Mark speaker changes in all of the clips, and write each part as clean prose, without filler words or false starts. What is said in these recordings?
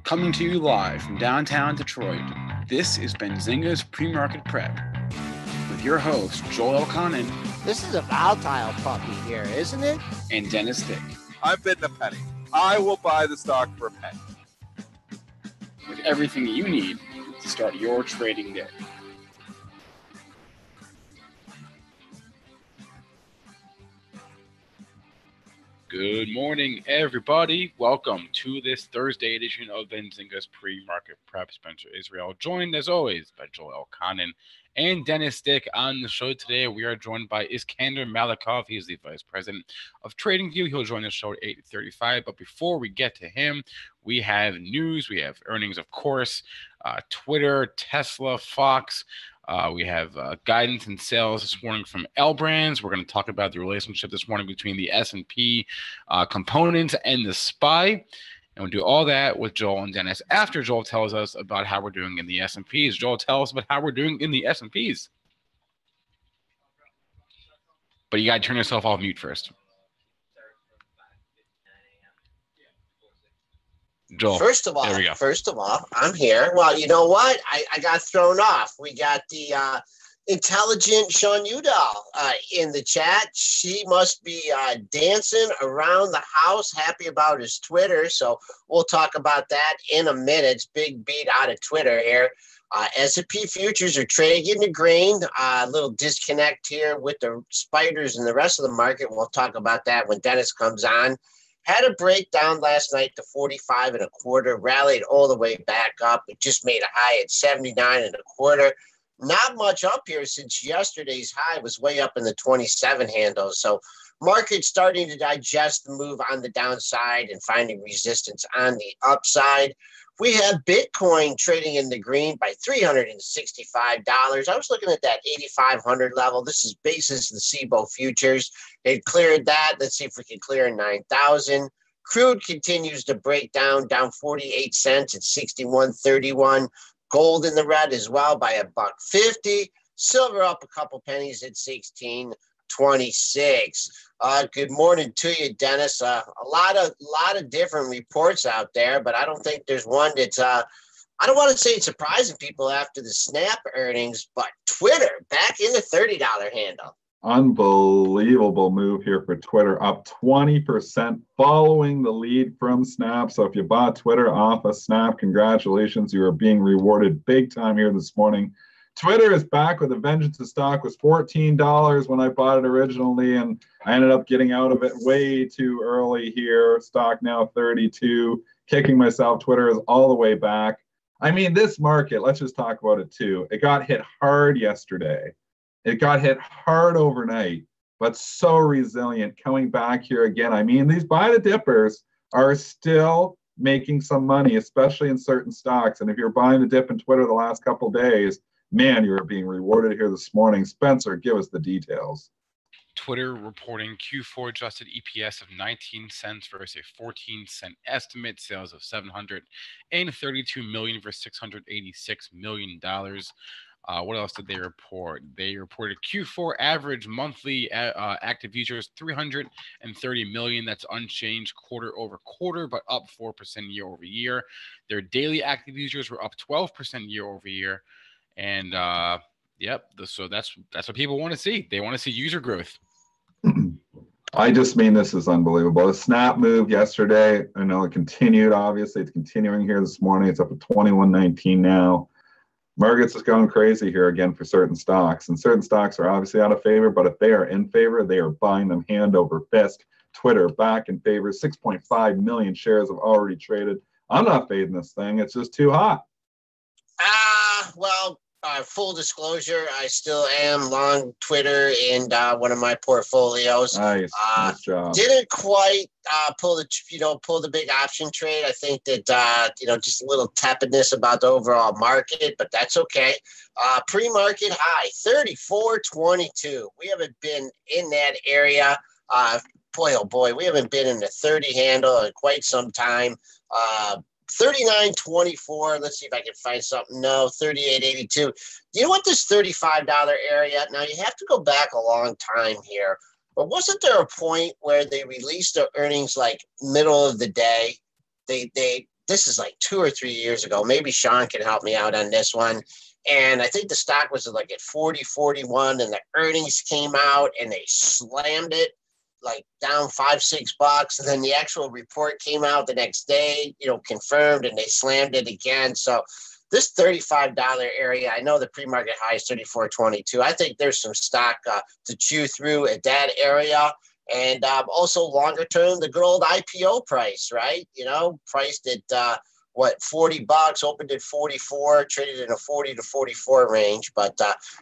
Speaker 1: Coming to you live from downtown Detroit, this is Benzinga's PreMarket Prep with your host, Joel Elconin.
Speaker 2: This is a volatile puppy here, isn't it?
Speaker 1: And Dennis Dick.
Speaker 3: I'm bidding a penny. I will buy the stock for a penny.
Speaker 1: With everything you need to start your trading day. Good morning, everybody. Welcome to this Thursday edition of Benzinga's Pre-Market Prep. Spencer Israel, joined as always by Joel Elconin and Dennis Dick. On the show today, we are joined by Iskander Malikov. He is the Vice President of TradingView. He'll join the show at 8:35. But before we get to him, we have news. We have earnings, of course, Twitter, Tesla, Fox. We have guidance and sales this morning from L Brands. We're going to talk about the relationship this morning between the S&P components and the SPY. And we'll do all that with Joel and Dennis after Joel tells us about how we're doing in the S&Ps. Joel, tell us about how we're doing in the S&Ps. But you got to turn yourself off mute first. Joel,
Speaker 2: first of all, I'm here. Well, you know what? I got thrown off. We got the intelligent Sean Udall in the chat. She must be dancing around the house, happy about his Twitter. So we'll talk about that in a minute. It's big beat out of Twitter here. S&P futures are trading in the green. A little disconnect here with the spiders and the rest of the market. We'll talk about that when Dennis comes on. Had a breakdown last night to 45 and a quarter, rallied all the way back up. It just made a high at 79 and a quarter. Not much up here since yesterday's high was way up in the 27 handle. So market starting to digest the move on the downside and finding resistance on the upside. We have Bitcoin trading in the green by $365. I was looking at that 8,500 level. This is basis the SIBO futures. It cleared that. Let's see if we can clear 9,000. Crude continues to break down 48 cents at 61.31. Gold in the red as well by $1.50. Silver up a couple pennies at 16.26. Good morning to you, Dennis. A lot of different reports out there, but I don't think there's one that's I don't want to say it's surprising people after the Snap earnings, but Twitter back in the $30 handle.
Speaker 4: Unbelievable move here for Twitter, up 20% following the lead from Snap. So if you bought Twitter off of Snap, congratulations. You are being rewarded big time here this morning. Twitter is back with a vengeance. The stock was $14 when I bought it originally, and I ended up getting out of it way too early here. Stock now 32, kicking myself. Twitter is all the way back. I mean, this market, let's just talk about it too. It got hit hard yesterday. It got hit hard overnight, but so resilient coming back here again. I mean, these buy the dippers are still making some money, especially in certain stocks. And if you're buying the dip in Twitter the last couple of days, man, you're being rewarded here this morning. Spencer, give us the details.
Speaker 1: Twitter reporting Q4 adjusted EPS of 19 cents versus a 14-cent estimate. Sales of $732 million versus $686 million. What else did they report? They reported Q4 average monthly active users 330 million. That's unchanged quarter over quarter, but up 4% year over year. Their daily active users were up 12% year over year. And so that's what people want to see. They want to see user growth.
Speaker 4: I just mean, this is unbelievable. The Snap move yesterday, I know it continued. Obviously, it's continuing here this morning. It's up at 21.19 now. Markets is going crazy here again for certain stocks, and certain stocks are obviously out of favor, but if they are in favor, they are buying them hand over fist. Twitter back in favor. 6.5 million shares have already traded. I'm not fading this thing. It's just too hot.
Speaker 2: Full disclosure, I still am long Twitter in one of my portfolios.
Speaker 4: Nice job.
Speaker 2: Didn't quite pull the big option trade. I think that just a little tepidness about the overall market, but that's okay. Pre-market high 34.22. We haven't been in that area. Boy, oh boy, we haven't been in the 30 handle in quite some time. 39.24. Let's see if I can find something. No, 38.82. You know what, this $35 area? Now you have to go back a long time here, but wasn't there a point where they released their earnings like middle of the day? They this is like 2 or 3 years ago. Maybe Sean can help me out on this one. And I think the stock was like at 40, 41, and the earnings came out and they slammed it like down $5-6. And then the actual report came out the next day, confirmed, and they slammed it again. So this $35 area, I know the pre-market high is $34.22. I think there's some stock to chew through at that area. And also longer term, the good old IPO price, right? Priced at $40, opened at 44, traded in a 40 to 44 range. But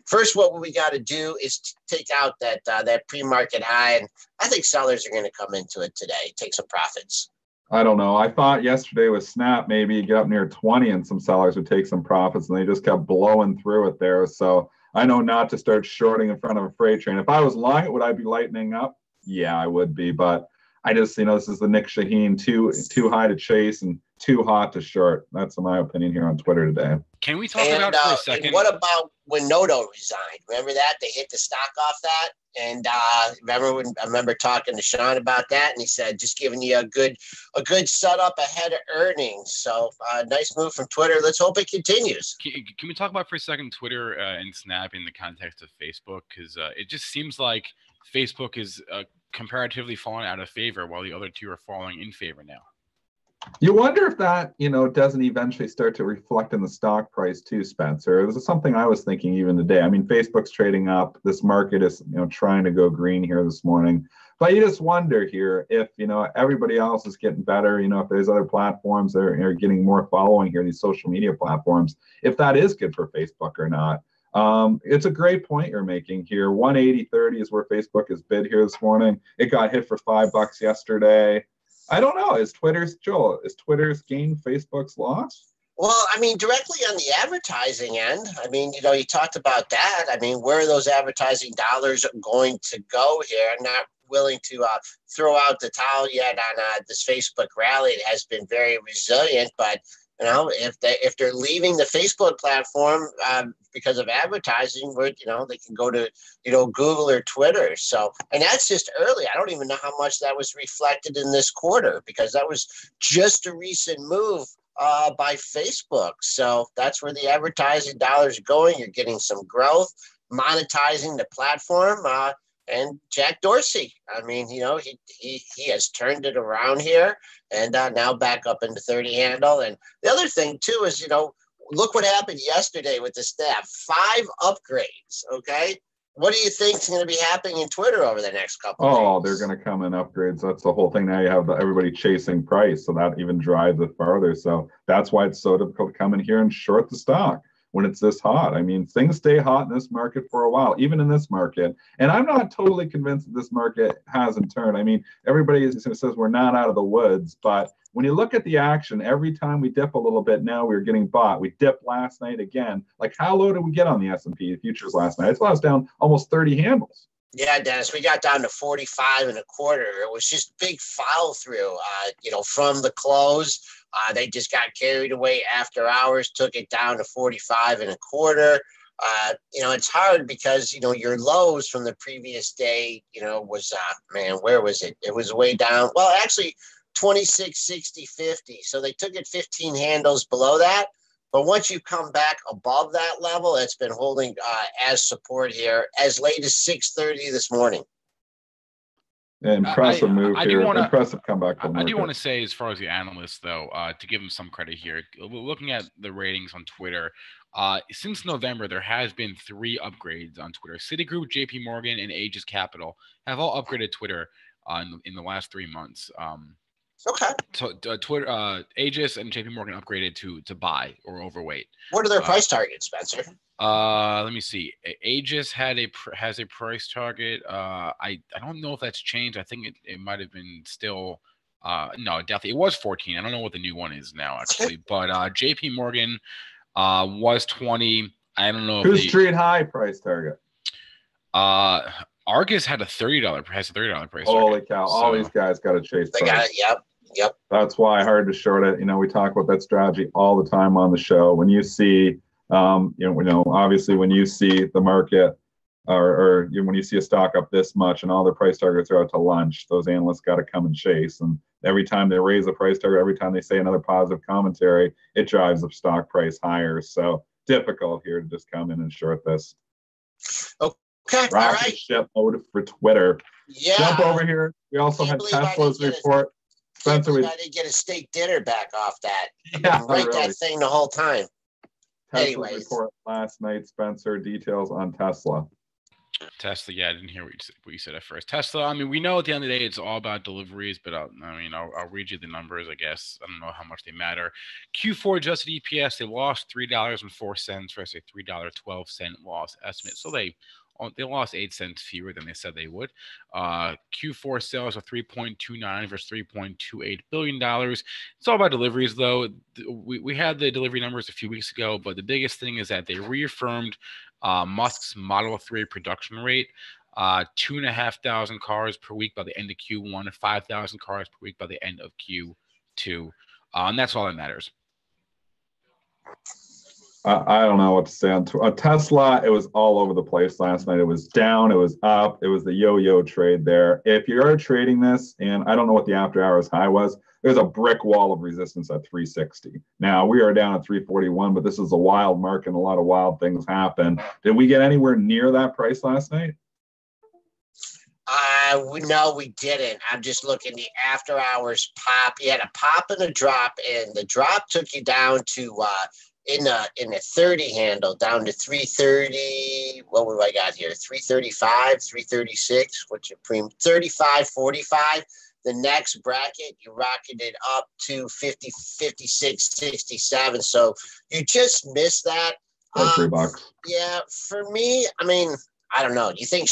Speaker 2: first, what we got to do is take out that pre-market high, and I think sellers are going to come into it today, take some profits.
Speaker 4: I don't know. I thought yesterday with Snap, maybe you get up near 20 and some sellers would take some profits, and they just kept blowing through it there. So I know not to start shorting in front of a freight train. If I was long, would I be lightening up? Yeah, I would be. But I just, this is the Nick Shaheen, too high to chase and too hot to short. That's my opinion here on Twitter today.
Speaker 1: Can we talk about for a second?
Speaker 2: And what about when Noto resigned? Remember that? They hit the stock off that. And I remember talking to Sean about that, and he said, just giving you a good setup ahead of earnings. So nice move from Twitter. Let's hope it continues.
Speaker 1: Can we talk about for a second Twitter and Snap in the context of Facebook? Because it just seems like Facebook is comparatively falling out of favor while the other two are falling in favor now.
Speaker 4: You wonder if that, doesn't eventually start to reflect in the stock price too, Spencer. This is something I was thinking even today. I mean, Facebook's trading up. This market is, trying to go green here this morning. But you just wonder here if, everybody else is getting better, if there's other platforms that are getting more following here, these social media platforms, if that is good for Facebook or not. It's a great point you're making here. 180.30 is where Facebook is bid here this morning. It got hit for $5 yesterday. I don't know. Is Twitter's gain Facebook's loss?
Speaker 2: Well, I mean, directly on the advertising end, I mean, you talked about that. I mean, where are those advertising dollars going to go here? I'm not willing to throw out the towel yet on this Facebook rally. It has been very resilient, but if they're leaving the Facebook platform because of advertising, where they can go to Google or Twitter. So, and that's just early. I don't even know how much that was reflected in this quarter, because that was just a recent move by Facebook. So that's where the advertising dollars are going. You're getting some growth, monetizing the platform. And Jack Dorsey, I mean, he has turned it around here, and now back up into 30 handle. And the other thing too is, look what happened yesterday with the staff. 5 upgrades. Okay, what do you think is going to be happening in Twitter over the next couple?
Speaker 4: Oh,
Speaker 2: days?
Speaker 4: They're going to come in upgrades. That's the whole thing. Now you have everybody chasing price, so that even drives it farther. So that's why it's so difficult to come in here and short the stock when it's this hot. I mean, things stay hot in this market for a while, even in this market. And I'm not totally convinced that this market hasn't turned. I mean, everybody says we're not out of the woods, but when you look at the action, every time we dip a little bit, now we're getting bought. We dipped last night again. Like, how low did we get on the S&P futures last night? It's lost down almost 30 handles.
Speaker 2: Yeah, Dennis, we got down to 45 and a quarter. It was just big follow through, from the close. They just got carried away after hours, took it down to 45 and a quarter. It's hard because, your lows from the previous day, was, where was it? It was way down. Well, actually 26, 60, 50. So they took it 15 handles below that. But once you come back above that level, it's been holding as support here as late as 6:30 this morning.
Speaker 4: Impressive move here. Impressive comeback.
Speaker 1: I do want to say, as far as the analysts, though, to give them some credit here, looking at the ratings on Twitter, since November, there has been 3 upgrades on Twitter. Citigroup, JP Morgan, and Aegis Capital have all upgraded Twitter in the last 3 months.
Speaker 2: Okay.
Speaker 1: So Twitter, Aegis and JP Morgan upgraded to buy or overweight.
Speaker 2: What are their price targets, Spencer?
Speaker 1: Let me see. Aegis has a price target. I don't know if that's changed. I think it might have been still. No, definitely it was 14. I don't know what the new one is now actually. But JP Morgan was 20. I don't know.
Speaker 4: Who's Street High price target?
Speaker 1: Argus had a $30 price target.
Speaker 4: Holy cow! All these guys got to chase.
Speaker 2: They got it. Yep.
Speaker 4: That's why hard to short it. We talk about that strategy all the time on the show. When you see, obviously when you see the market, when you see a stock up this much and all their price targets are out to lunch, those analysts got to come and chase, and every time they raise the price target, every time they say another positive commentary, it drives the stock price higher. So difficult here to just come in and short this.
Speaker 2: Okay,
Speaker 4: Rocket
Speaker 2: all right.
Speaker 4: ship mode for Twitter.
Speaker 2: Yeah.
Speaker 4: Jump over here. We also had Tesla's report.
Speaker 2: Spencer, I didn't get a steak dinner back off that.
Speaker 4: Yeah,
Speaker 2: write that thing the whole time.
Speaker 4: Tesla's report last night, Spencer. Details on Tesla.
Speaker 1: Tesla, yeah, I didn't hear what you said at first. Tesla, I mean, we know at the end of the day it's all about deliveries, but I'll read you the numbers, I guess. I don't know how much they matter. Q4 adjusted EPS, they lost $3.04 versus a $3.12 loss estimate. So they lost 8 cents fewer than they said they would. Q4 sales are $3.29 versus $3.28 billion. It's all about deliveries, though. We had the delivery numbers a few weeks ago, but the biggest thing is that they reaffirmed Musk's Model 3 production rate, 2,500 cars per week by the end of Q1, 5,000 cars per week by the end of Q2. And that's all that matters.
Speaker 4: I don't know what to say on Tesla. It was all over the place last night. It was down, it was up, it was the yo-yo trade there. If you're trading this, and I don't know what the after hours high was, there's a brick wall of resistance at 360. Now we are down at 341, but this is a wild market and a lot of wild things happen. Did we get anywhere near that price last night?
Speaker 2: No, we didn't. I'm just looking the after hours pop. You had a pop and a drop, and the drop took you down to in the 30 handle down to 330. What have I got here? 335, 336. What's your premium? 35, 45. The next bracket, you rocketed it up to 50, 56, 67. So you just missed that.
Speaker 4: $3.
Speaker 2: Yeah, for me, I mean, I don't know. Do you think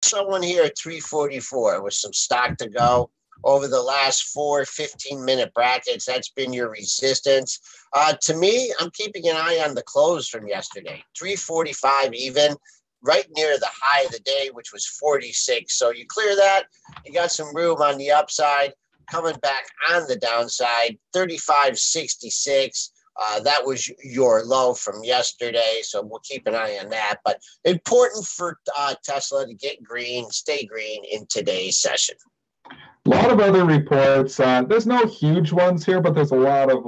Speaker 2: someone here at 344 with some stock to go over the last 4 15-minute brackets? That's been your resistance. To me, I'm keeping an eye on the close from yesterday. 345 even, right near the high of the day, which was 46. So you clear that, you got some room on the upside. Coming back on the downside, 35.66. That was your low from yesterday, so we'll keep an eye on that. But important for Tesla to get green, stay green in today's session.
Speaker 4: A lot of other reports. There's no huge ones here, but there's a lot of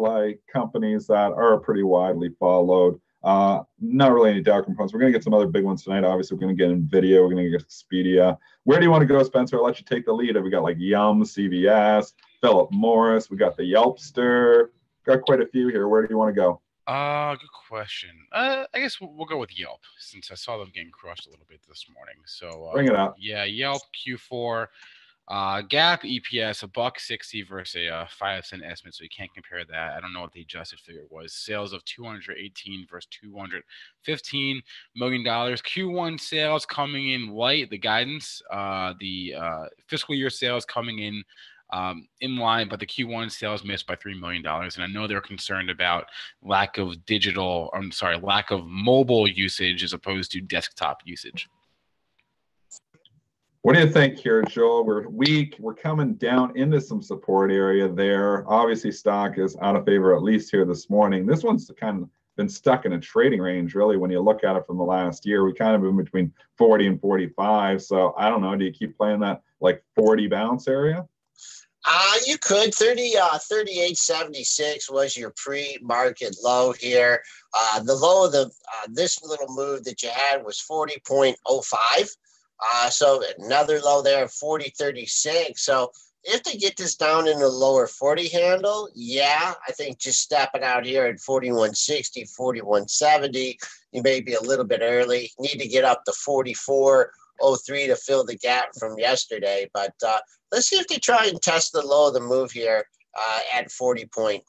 Speaker 4: companies that are pretty widely followed. Not really any Dow components. We're going to get some other big ones tonight. Obviously, we're going to get NVIDIA. We're going to get Expedia. Where do you want to go, Spencer? I'll let you take the lead. We got Yum, CVS, Philip Morris. We got the Yelpster. Got quite a few here. Where do you want to go?
Speaker 1: Good question. I guess we'll go with Yelp, since I saw them getting crushed a little bit this morning. So
Speaker 4: bring it up.
Speaker 1: Yeah, Yelp Q4. GAAP EPS $1.60 versus a 5-cent estimate, so you can't compare that. I don't know what the adjusted figure was. Sales of $218 versus $215 million. Q1 sales coming in light. The guidance, the fiscal year sales coming in line, but the Q1 sales missed by $3 million. And I know they're concerned about lack of mobile usage as opposed to desktop usage.
Speaker 4: What do you think here, Joel? We're weak. We're coming down into some support area there. Obviously, stock is out of favor, at least here this morning. This one's kind of been stuck in a trading range, really, when you look at it from the last year. We kind of been between 40 and 45. So I don't know. Do you keep playing that 40 bounce area?
Speaker 2: You could. 38.76 was your pre-market low here. The low of this little move that you had was 40.05. So another low there, 40.36. So if they get this down in the lower 40 handle, yeah, I think just stepping out here at 41.60, 41.70, you may be a little bit early. Need to get up to 44.03 to fill the gap from yesterday. But let's see if they try and test the low of the move here at 40.05.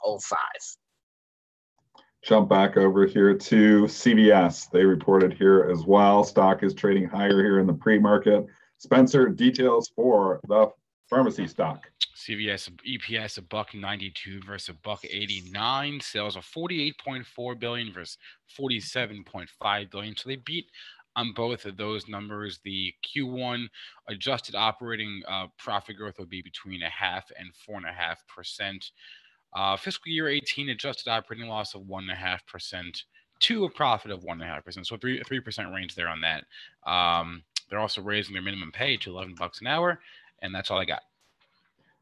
Speaker 4: Jump back over here to CVS. They reported here as well. Stock is trading higher here in the pre-market. Spencer, details for the pharmacy stock.
Speaker 1: CVS EPS $1.92 versus $1.89. Sales of $48.4 billion versus $47.5 billion. So they beat on both of those numbers. The Q1 adjusted operating profit growth will be between 0.5% and 4.5%. Fiscal year 18 adjusted operating loss of 1.5% to a profit of 1.5%. So 3% range there on that. They're also raising their minimum pay to $11 an hour, and that's all I got.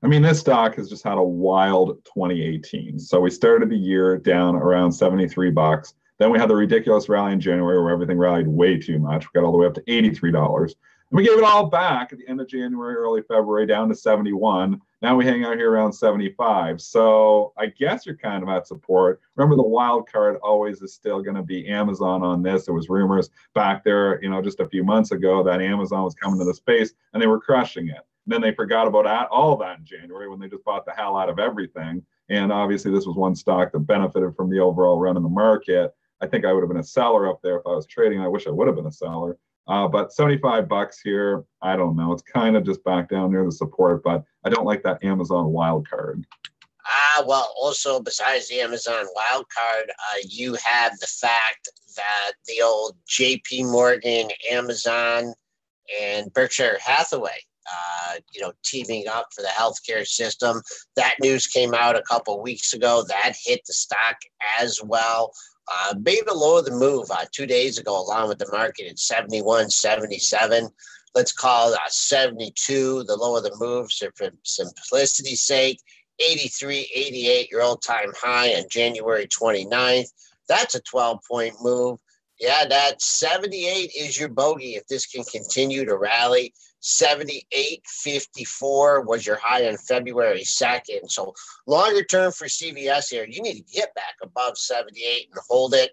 Speaker 4: I mean, this stock has just had a wild 2018. So we started the year down around $73. Then we had the ridiculous rally in January where everything rallied way too much. We got all the way up to $83. And we gave it all back at the end of January, early February, down to 71. Now we hang out here around 75. So I guess you're kind of at support. Remember, the wild card always is still going to be Amazon on this. There was rumors back there, just a few months ago that Amazon was coming to the space and they were crushing it. And then they forgot about all that in January when they just bought the hell out of everything. And obviously this was one stock that benefited from the overall run in the market. I think I would have been a seller up there if I was trading. I wish I would have been a seller. But $75 here, I don't know. It's kind of just back down near the support, but I don't like that Amazon wild card.
Speaker 2: Well, also besides the Amazon wild card, you have the fact that the old JP Morgan, Amazon, and Berkshire Hathaway, teaming up for the healthcare system. That news came out a couple weeks ago. That hit the stock as well. Made a low of the move 2 days ago, along with the market at 71.77. Let's call 72 the low of the move. So for simplicity's sake, 83.88, your all-time high on January 29th. That's a 12-point move. Yeah, that 78 is your bogey if this can continue to rally. 78.54 was your high on February 2nd. So longer term for CVS here, you need to get back above 78 and hold it.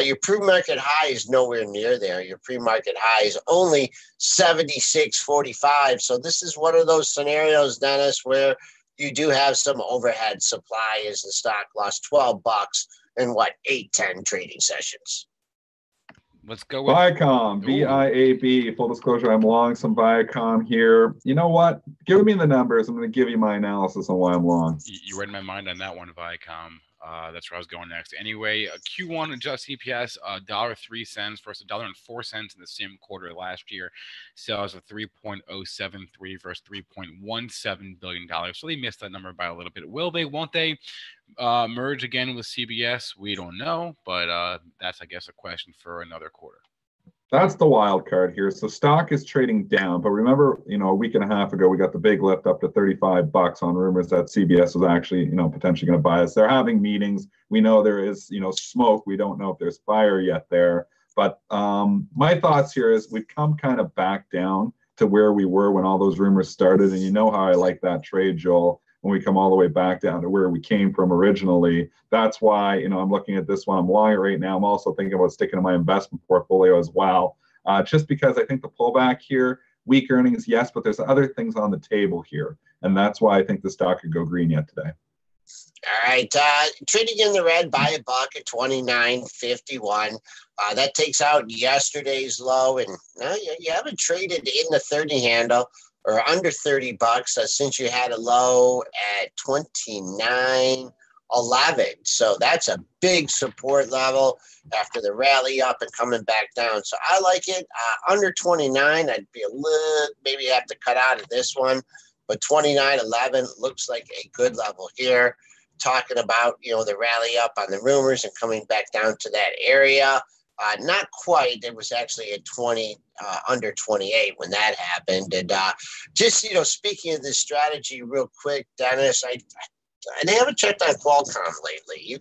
Speaker 2: Your pre-market high is nowhere near there. Your pre-market high is only 76.45. So this is one of those scenarios, Dennis, where you do have some overhead supply as the stock lost $12 in 8-10 trading sessions.
Speaker 1: Let's go with
Speaker 4: Viacom, VIAB. Full disclosure, I'm long some Viacom here. You know what? Give me the numbers. I'm going to give you my analysis on why I'm long.
Speaker 1: You read my mind on that one, Viacom. That's where I was going next. Anyway, Q1 adjusted EPS, $1.03 versus $1.04 in the same quarter last year. Sales of $3.073 versus $3.17 billion. So they missed that number by a little bit. Will they? Won't they merge again with CBS? We don't know, but that's, I guess, a question for another quarter.
Speaker 4: That's the wild card here. So stock is trading down, but remember, a week and a half ago, we got the big lift up to $35 on rumors that CBS was actually, potentially going to buy us. They're having meetings. We know there is, smoke. We don't know if there's fire yet there. But my thoughts here is we've come kind of back down to where we were when all those rumors started. And you know how I like that trade, Joel. When we come all the way back down to where we came from originally. That's why, I'm looking at this one. I'm long it right now. I'm also thinking about sticking to my investment portfolio as well, just because I think the pullback here, weak earnings, yes, but there's other things on the table here. And that's why I think the stock could go green yet today.
Speaker 2: All right. Trading in the red by $1 at 29.51. That takes out yesterday's low. And you haven't traded in the 30 handle or under $30 since you had a low at 29.11. So that's a big support level after the rally up and coming back down. So I like it. Under 29, I'd be a little, maybe have to cut out of this one. But 29.11 looks like a good level here. Talking about, the rally up on the rumors and coming back down to that area. Not quite. It was actually at under 28 when that happened. And just, speaking of this strategy real quick, Dennis, I haven't checked on Qualcomm lately. You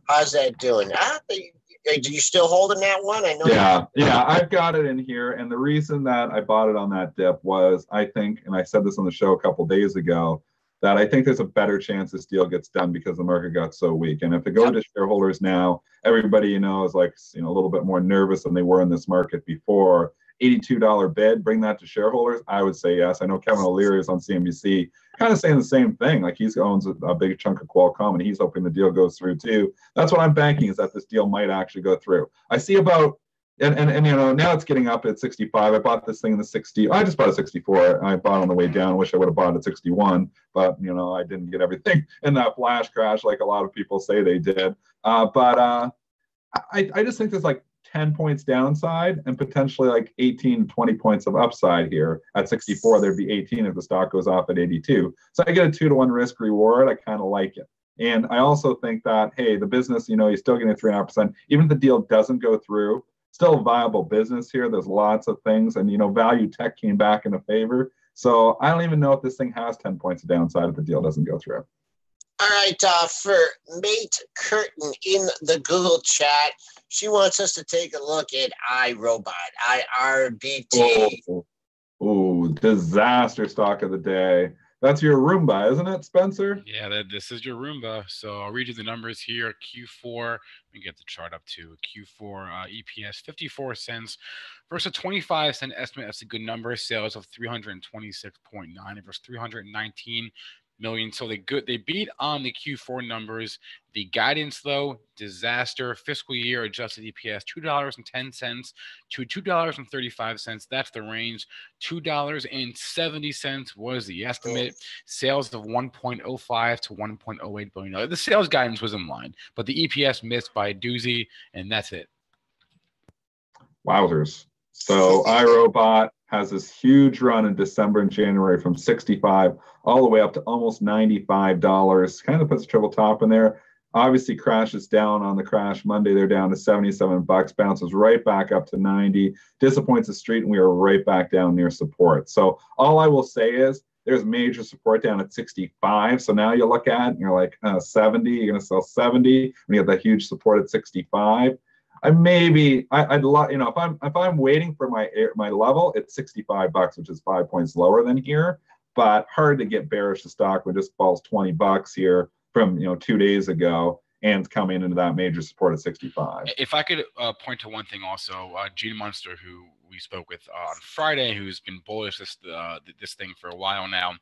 Speaker 2: how's that doing? Do you still holding that one? I know.
Speaker 4: Yeah, I've got it in here. And the reason that I bought it on that dip was, I think, and I said this on the show a couple days ago, that I think there's a better chance this deal gets done because the market got so weak. And if it goes to shareholders now, everybody, is like, a little bit more nervous than they were in this market before. $82 bid, bring that to shareholders? I would say yes. I know Kevin O'Leary is on CNBC kind of saying the same thing. Like, he owns a big chunk of Qualcomm and he's hoping the deal goes through too. That's what I'm banking, is that this deal might actually go through. I see about, and now it's getting up at 65. I bought this thing in the 60. I just bought a 64. I bought on the way down. Wish I would have bought at 61, but I didn't get everything in that flash crash like a lot of people say they did. But I just think there's like 10 points downside and potentially like 18, 20 points of upside here. At 64, there'd be 18 if the stock goes off at 82. So I get a 2-to-1 risk reward. I kind of like it. And I also think that, hey, the business, you're still getting 3.5%. Even if the deal doesn't go through, still a viable business here. There's lots of things. And, value tech came back into favor. So I don't even know if this thing has 10 points of downside if the deal doesn't go through.
Speaker 2: All right, for Mate Curtin in the Google chat, she wants us to take a look at Irobot, IRBT.
Speaker 4: Oh, disaster stock of the day. That's your Roomba, isn't it, Spencer?
Speaker 1: Yeah, this is your Roomba. So I'll read you the numbers here. Q4, let me get the chart up to Q4 EPS 54 cents versus a 25-cent estimate. That's a good number. Sales of 326.9 versus 319 million. So they beat on the Q4 numbers. The guidance, though, disaster. Fiscal year adjusted EPS $2.10 to $2.35. That's the range. $2.70 was the estimate. Sales of 1.05 to 1.08 billion. The sales guidance was in line, but the EPS missed by a doozy, and that's it.
Speaker 4: Wowzers. So Irobot has this huge run in December and January from 65 all the way up to almost $95. Kind of puts a triple top in there. Obviously crashes down on the crash Monday. They're down to $77, bounces right back up to 90, disappoints the street, and we are right back down near support. So all I will say is there's major support down at 65. So now you look at it and you're like 70, you're going to sell 70 when you have that huge support at 65. I'd love, if I'm waiting for my level, it's $65, which is 5 points lower than here, but hard to get bearish. The stock when it just falls $20 here from 2 days ago and coming into that major support at 65.
Speaker 1: If I could point to one thing also, Gene Munster, who we spoke with on Friday, who's been bullish this thing for a while now.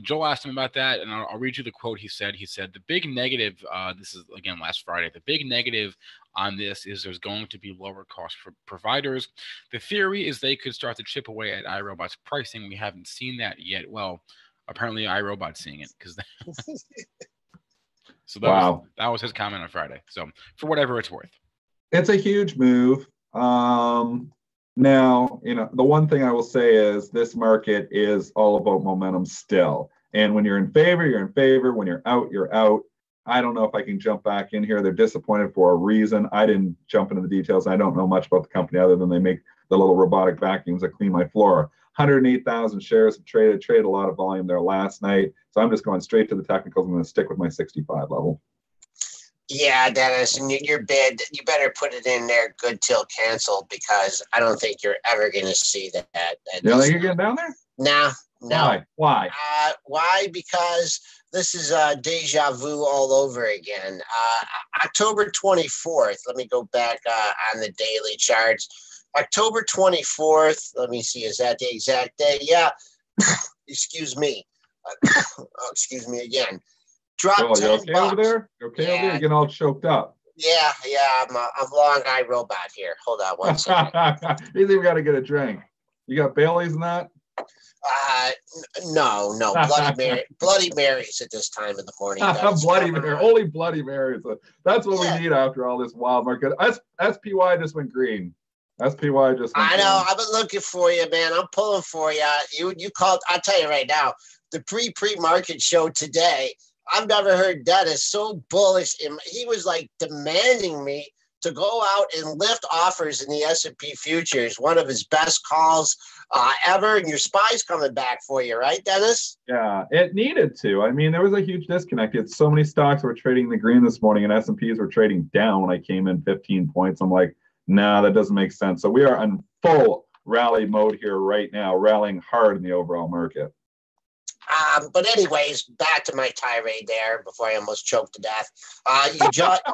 Speaker 1: Joel asked him about that, and I'll read you the quote he said. He said, the big negative, this is again last Friday, the big negative on this is there's going to be lower cost for providers. The theory is they could start to chip away at iRobot's pricing. We haven't seen that yet. Well, apparently iRobot's seeing it because so that was his comment on Friday. So for whatever it's worth.
Speaker 4: It's a huge move. Now, the one thing I will say is this market is all about momentum still. And when you're in favor, you're in favor. When you're out, you're out. I don't know if I can jump back in here. They're disappointed for a reason. I didn't jump into the details. I don't know much about the company other than they make the little robotic vacuums that clean my floor. 108,000 shares have traded a lot of volume there last night. So I'm just going straight to the technicals. I'm going to stick with my 65 level.
Speaker 2: Yeah, Dennis, and your bid, you better put it in there good till canceled because I don't think you're ever going to see that.
Speaker 4: You don't think you're getting down there?
Speaker 2: No.
Speaker 4: Why?
Speaker 2: Why? Because this is deja vu all over again. October 24th, let me go back on the daily charts. October 24th, let me see, is that the exact day? Yeah. Excuse me. Excuse me again. Drop $10.
Speaker 4: You okay over there? You okay over there? You're getting all choked up.
Speaker 2: Yeah, I'm long Irobot here. Hold on one second.
Speaker 4: You think we got to get a drink? You got Bailey's in that?
Speaker 2: No. Bloody Marys at this time of the morning.
Speaker 4: Bloody Mary, only Bloody Marys. That's what we need after all this wild market. SPY just went green. I know.
Speaker 2: I've been looking for you, man. I'm pulling for you. You called. I'll tell you right now. The pre-market show today. I've never heard Dennis so bullish. He was like demanding me to go out and lift offers in the S&P futures. One of his best calls ever. And your SPY's coming back for you, right, Dennis?
Speaker 4: Yeah, it needed to. I mean, there was a huge disconnect. You had so many stocks were trading the green this morning, and S&Ps were trading down when I came in 15 points. I'm like, nah, that doesn't make sense. So we are in full rally mode here right now, rallying hard in the overall market.
Speaker 2: But anyways, back to my tirade there before I almost choked to death. You dropped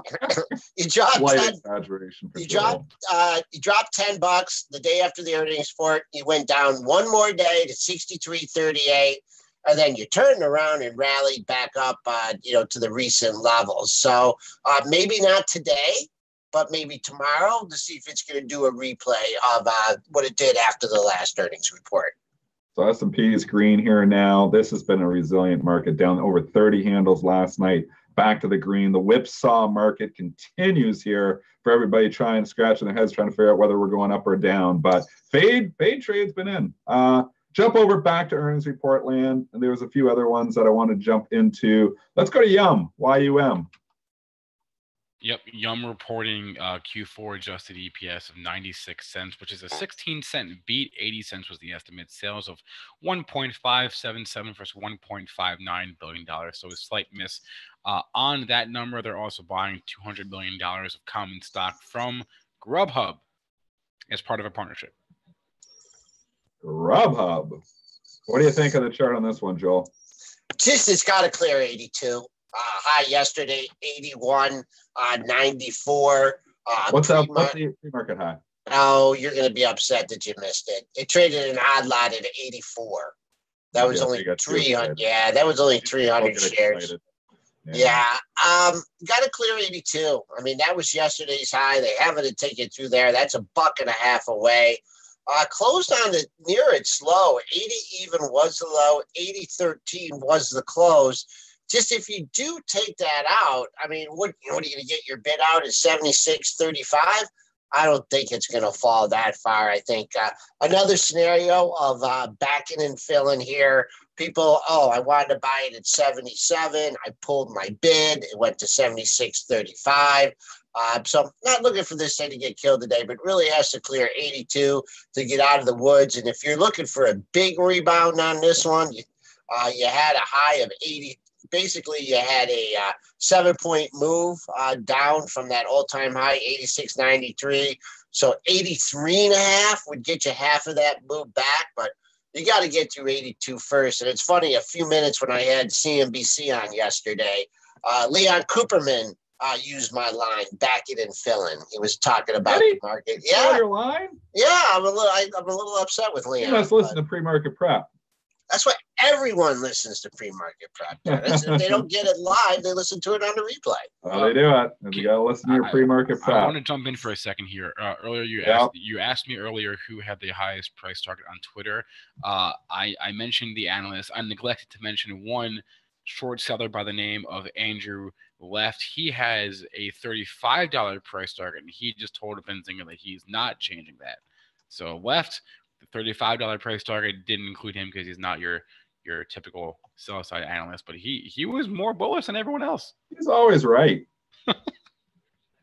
Speaker 2: $10 the day after the earnings report. You went down one more day to 63.38, and then you turned around and rallied back up, to the recent levels. So maybe not today, but maybe tomorrow to see if it's going to do a replay of what it did after the last earnings report.
Speaker 4: So S&P is green here now. This has been a resilient market, down over 30 handles last night, back to the green. The whipsaw market continues here for everybody trying, scratching their heads, trying to figure out whether we're going up or down. But fade trade's been in. jump over back to earnings report land. And there was a few other ones that I want to jump into. Let's go to Yum, YUM.
Speaker 1: Yep, Yum reporting Q4 adjusted EPS of 96 cents, which is a 16-cent beat. 80 cents was the estimate. Sales of 1.577 versus 1.59 billion dollars. So a slight miss on that number. They're also buying $200 million of common stock from Grubhub as part of a partnership.
Speaker 4: Grubhub. What do you think of the chart on this one, Joel?
Speaker 2: Just it's got to clear 82. High yesterday, 81, 94.
Speaker 4: What's the pre-market high?
Speaker 2: Oh, you're going to be upset that you missed it. It traded an odd lot at 84. That was only 300. Yeah, that was only 300 shares. Yeah. Got to clear 82. I mean, that was yesterday's high. They haven't to take it through there. That's $1.50 away. Closed on the near its low. 80 even was the low. 80.13 was the close. Just if you do take that out, I mean, what are you going to get your bid out at 76.35? I don't think it's going to fall that far. I think another scenario of backing and filling here. People, I wanted to buy it at 77. I pulled my bid. It went to 76.35. So I'm not looking for this thing to get killed today, but really has to clear 82 to get out of the woods. And if you're looking for a big rebound on this one, you had a high of 80. Basically, you had a 7-point move down from that all-time high, 86.93. So 83.5 would get you half of that move back, but you got to get through 82 first. And it's funny, a few minutes when I had CNBC on yesterday, Leon Cooperman used my line, back it and fill in. He was talking about the market. Yeah,
Speaker 4: your line.
Speaker 2: Yeah, I'm a little upset with Leon.
Speaker 4: You must listen to pre-market prep.
Speaker 2: That's why everyone listens to pre-market prep. If they don't get it live, they listen to it on the replay.
Speaker 4: Oh, they do it. You got to listen to your pre-market prep.
Speaker 1: I want to jump in for a second here. Earlier, you asked me earlier who had the highest price target on Twitter. I mentioned the analyst. I neglected to mention one short seller by the name of Andrew Left. He has a $35 price target, and he just told Benzinga that he's not changing that. So Left. The $35 price target didn't include him because he's not your typical sell side analyst, but he was more bullish than everyone else.
Speaker 4: He's always right.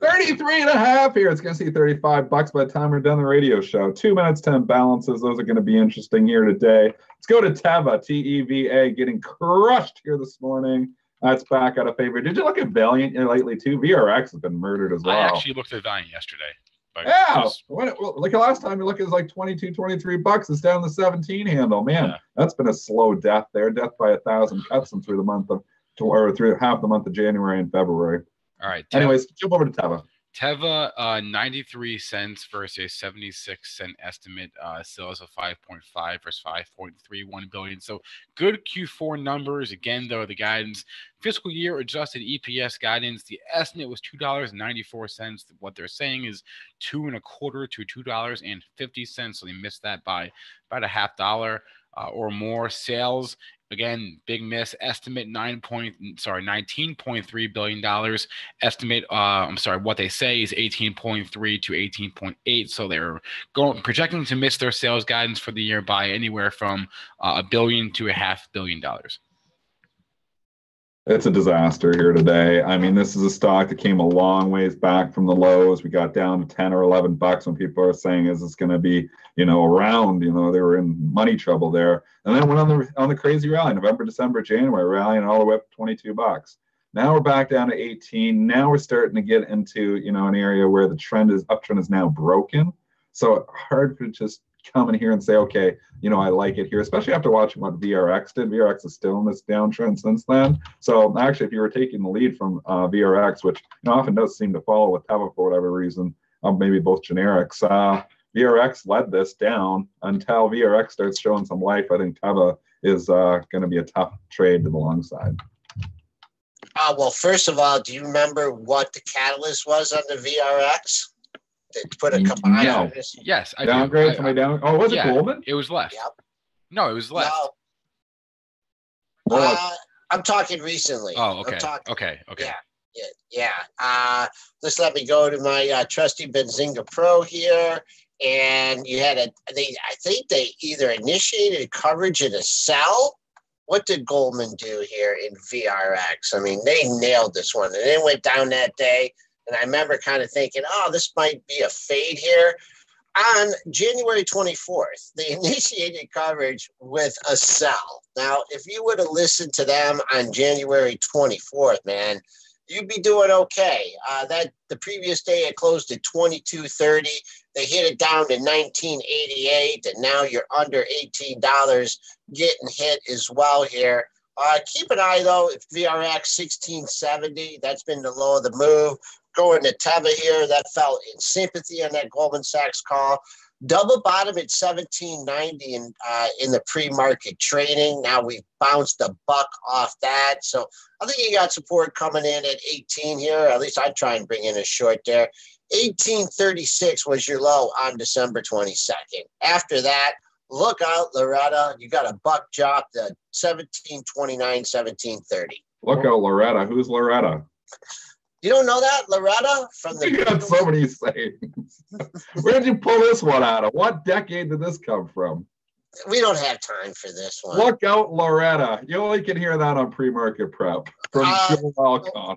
Speaker 4: 33.5 here. It's going to see $35 by the time we're done the radio show. 2 minutes, 10 balances. Those are going to be interesting here today. Let's go to Teva, TEVA, getting crushed here this morning. That's back out of favor. Did you look at Valiant lately too? VRX has been murdered as well.
Speaker 1: I actually looked at Valiant yesterday.
Speaker 4: Yeah, like last time you look, it was like $22, $23. It's down the 17 handle. Man, That's been a slow death there. Death by 1,000 cuts through the month of, or through half the month of January and February.
Speaker 1: All right.
Speaker 4: Anyways, jump over to Teva.
Speaker 1: Teva, 93 cents versus a 76-cent estimate. Sales of 5.5 versus 5.31 billion. So good Q4 numbers. Again, though, the guidance, fiscal year adjusted EPS guidance, the estimate was $2.94. What they're saying is $2.25 to $2.50. So they missed that by about $0.50 or more. Sales, again, big miss. Estimate $19.3 billion. Estimate, what they say is 18.3 to 18.8. So they're projecting to miss their sales guidance for the year by anywhere from $1 billion to $500 million.
Speaker 4: It's a disaster here today. I mean, this is a stock that came a long ways back from the lows. We got down to 10 or 11 bucks when people are saying, is this going to be, around, they were in money trouble there. And then went on the crazy rally, November, December, January, rallying all the way up to 22 bucks. Now we're back down to 18. Now we're starting to get into, an area where the uptrend is now broken. So hard to just come in here and say, okay, I like it here, especially after watching what VRX did. VRX is still in this downtrend since then. So actually, if you were taking the lead from VRX, which often does seem to follow with Teva for whatever reason, maybe both generics, VRX led this down until VRX starts showing some life. I think Teva is going to be a tough trade to the long side.
Speaker 2: Well, first of all, do you remember what the catalyst was on the VRX? To put a combine on this?
Speaker 1: Yes, I
Speaker 4: downgrade. Somebody down. Oh, was it Goldman?
Speaker 1: It was left.
Speaker 2: Yep.
Speaker 1: No, it was left.
Speaker 2: No. I'm talking recently.
Speaker 1: Oh, okay. Okay.
Speaker 2: Yeah. Just let me go to my trusty Benzinga Pro here, and you had I think they either initiated coverage in a sell. What did Goldman do here in VRX? I mean, they nailed this one, and it went down that day. And I remember kind of thinking, oh, this might be a fade here. On January 24th, they initiated coverage with a sell. Now, if you would have listened to them on January 24th, man, you'd be doing okay. The previous day it closed at 22.30. They hit it down to 19.88, and now you're under $18 getting hit as well here. Keep an eye though, if VRX 1670, that's been the low of the move. Going to Teva here, that fell in sympathy on that Goldman Sachs call. Double bottom at 1790 in the pre-market trading. Now we've bounced a buck off that. So I think you got support coming in at 18 here. At least I'd try and bring in a short there. 1836 was your low on December 22nd. After that, look out, Loretta. You got a buck drop to 1729, 1730.
Speaker 4: Look out, Loretta. Who's Loretta?
Speaker 2: You don't know that, Loretta? From the
Speaker 4: You got so many sayings. Where did you pull this one out of? What decade did this come from?
Speaker 2: We don't have time for this one.
Speaker 4: Look out, Loretta. You only can hear that on pre-market prep from Joel Elconin.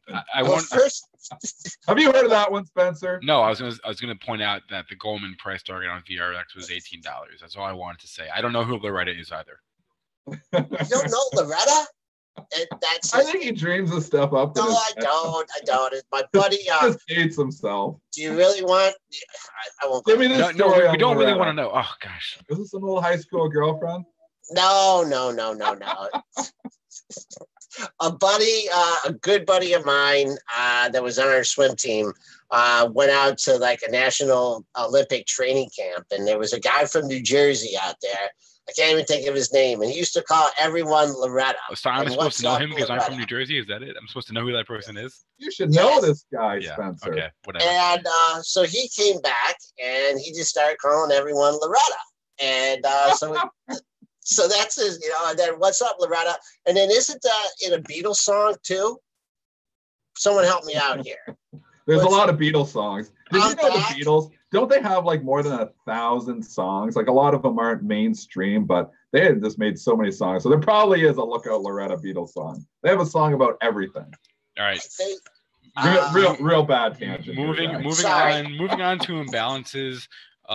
Speaker 4: Have you heard of that one, Spencer?
Speaker 1: No, I was gonna point out that the Goldman price target on VRX was $18. That's all I wanted to say. I don't know who Loretta is either.
Speaker 2: You don't know Loretta?
Speaker 4: I think he dreams this stuff up.
Speaker 2: No, I don't. My buddy
Speaker 4: he just hates himself.
Speaker 2: Do you really want? I won't.
Speaker 4: Give me this story.
Speaker 1: No, we don't really want to know. Oh gosh,
Speaker 4: is this an old high school girlfriend?
Speaker 2: No. A good buddy of mine that was on our swim team went out to like a national Olympic training camp, and there was a guy from New Jersey out there. I can't even think of his name. And he used to call everyone Loretta.
Speaker 1: So I'm supposed to know him because I'm from New Jersey? Is that it? I'm supposed to know who that person is?
Speaker 4: You should know this guy, Spencer.
Speaker 1: Okay, whatever.
Speaker 2: And so he came back and he just started calling everyone Loretta. And so that's his, and then what's up, Loretta? And then isn't that in a Beatles song too? Someone help me out here.
Speaker 4: There's a lot of Beatles songs. Did you know the Beatles? Don't they have like more than 1,000 songs? Like a lot of them aren't mainstream, but they had just made so many songs. So there probably is a Look Out Loretta Beatles song. They have a song about everything.
Speaker 1: All right.
Speaker 4: Real bad tangent.
Speaker 1: Moving on to imbalances.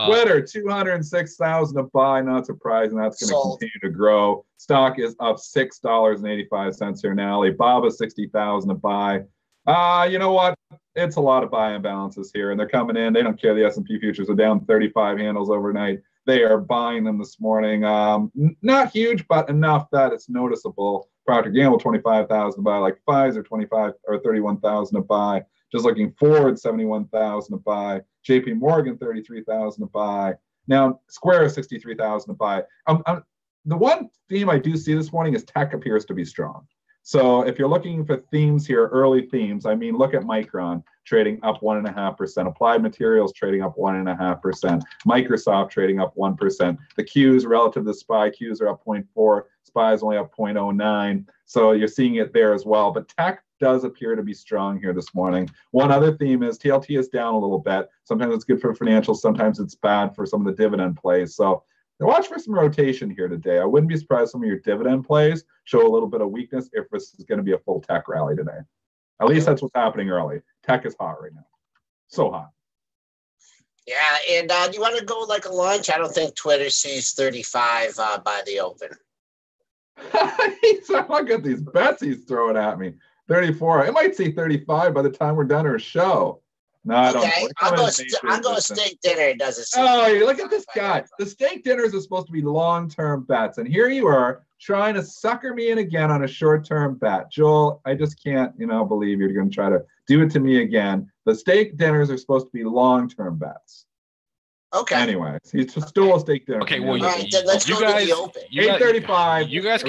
Speaker 4: Twitter, 206,000 to buy. Not surprising. That's going to continue to grow. Stock is up $6.85 here now. Alibaba, 60,000 to buy. You know what? It's a lot of buy imbalances here, and they're coming in. They don't care. The S&P futures are down 35 handles overnight. They are buying them this morning. Not huge, but enough that it's noticeable. Procter & Gamble, 25,000 to buy. Like Pfizer, 25 or 31,000 to buy. Just looking forward, 71,000 to buy. JP Morgan, 33,000 to buy. Now, Square, 63,000 to buy. The one theme I do see this morning is tech appears to be strong. So if you're looking for themes here, early themes, I mean, look at Micron trading up 1.5%, Applied Materials trading up 1.5%, Microsoft trading up 1%. The Qs relative to the SPY, Qs are up 0.4, SPY is only up 0.09. So you're seeing it there as well. But tech does appear to be strong here this morning. One other theme is TLT is down a little bit. Sometimes it's good for financials, sometimes it's bad for some of the dividend plays. So watch for some rotation here today. I wouldn't be surprised some of your dividend plays show a little bit of weakness if this is going to be a full tech rally today. At least that's what's happening early. Tech is hot right now. So hot.
Speaker 2: Yeah, and do you want to go like a lunch? I don't think Twitter sees 35 by the open.
Speaker 4: Look at these bets he's throwing at me. 34. It might see 35 by the time we're done our show. No, I don't.
Speaker 2: Okay, I'll go steak dinner. Does it?
Speaker 4: Oh, look at this guy. The steak dinners are supposed to be long-term bets, and here you are trying to sucker me in again on a short-term bet. Joel, I just can't, believe you're going to try to do it to me again. The steak dinners are supposed to be long-term bets.
Speaker 2: Okay.
Speaker 4: Anyways, he's just stole a steak dinner.
Speaker 1: Okay, well,
Speaker 2: let's go to the open.
Speaker 4: 8:35.
Speaker 1: You guys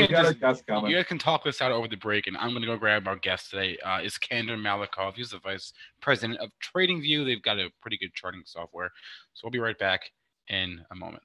Speaker 1: can talk this out over the break, and I'm going to go grab our guest today. Iskander Malikov. He's the vice president of TradingView. They've got a pretty good charting software. So we'll be right back in a moment.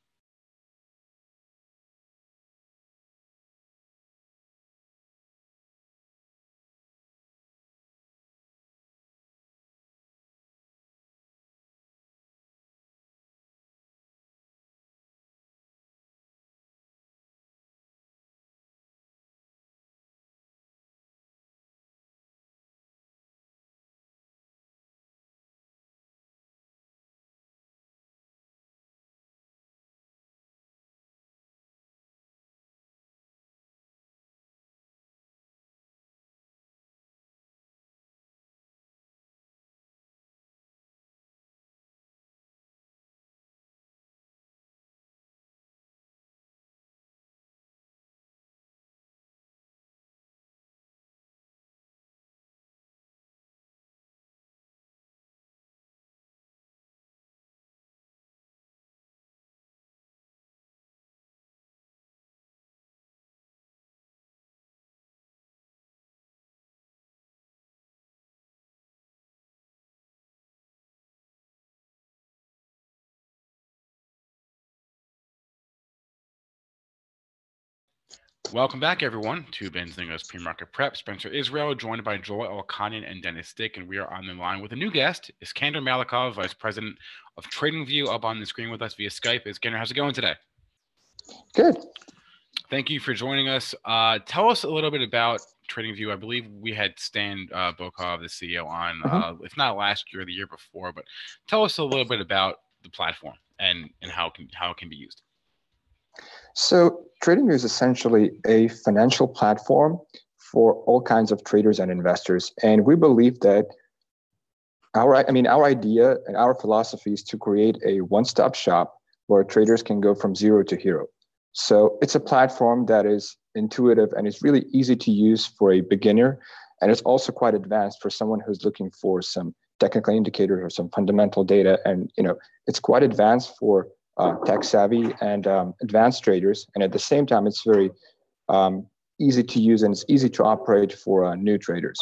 Speaker 1: Welcome back, everyone, to Benzinga's Pre-Market Prep. Spencer Israel, joined by Joel Elconin and Dennis Stick, and we are on the line with a new guest, Iskander Malikov, Vice President of TradingView, up on the screen with us via Skype. Iskander, how's it going today?
Speaker 5: Good.
Speaker 1: Thank you for joining us. Tell us a little bit about TradingView. I believe we had Stan Bokov, the CEO, on, if not last year, the year before. But tell us a little bit about the platform and how it can be used.
Speaker 5: So TradingView is essentially a financial platform for all kinds of traders and investors. And we believe that our idea and our philosophy is to create a one-stop shop where traders can go from zero to hero. So it's a platform that is intuitive and it's really easy to use for a beginner. And it's also quite advanced for someone who's looking for some technical indicators or some fundamental data. And, it's quite advanced for tech savvy and advanced traders. And at the same time, it's very easy to use and it's easy to operate for new traders.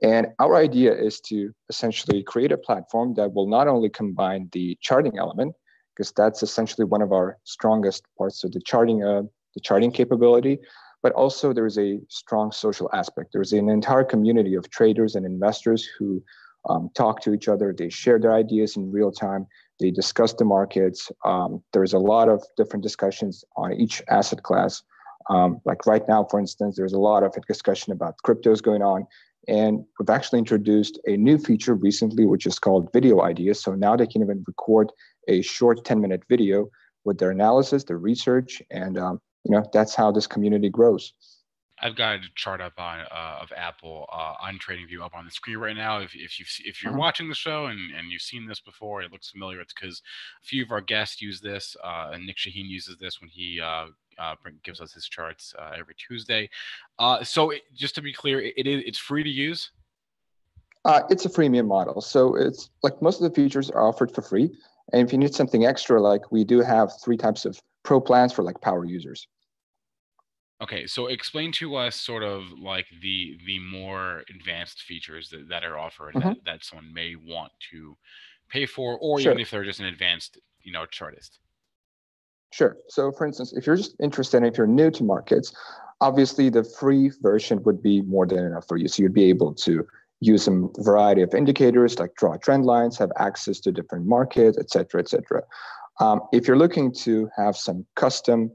Speaker 5: And our idea is to essentially create a platform that will not only combine the charting element, because that's essentially one of our strongest parts of the charting capability, but also there's a strong social aspect. There's an entire community of traders and investors who talk to each other. They share their ideas in real time. They discuss the markets. There's a lot of different discussions on each asset class. Like right now, for instance, there's a lot of discussion about cryptos going on. And we've actually introduced a new feature recently, which is called video ideas. So now they can even record a short 10-minute video with their analysis, their research, and that's how this community grows.
Speaker 1: I've got a chart up on of Apple on TradingView up on the screen right now. If you're watching the show and you've seen this before, it looks familiar. It's because a few of our guests use this, and Nick Shaheen uses this when he gives us his charts every Tuesday. So just to be clear, it's free to use.
Speaker 5: It's a freemium model, so it's like most of the features are offered for free. And if you need something extra, like we do have 3 types of pro plans for like power users.
Speaker 1: Okay, so explain to us sort of like the more advanced features that are offered that someone may want to pay for, or even if they're just an advanced, chartist.
Speaker 5: Sure. So for instance, if you're just interested, if you're new to markets, obviously the free version would be more than enough for you. So you'd be able to use some variety of indicators, like draw trend lines, have access to different markets, et cetera, et cetera. If you're looking to have some custom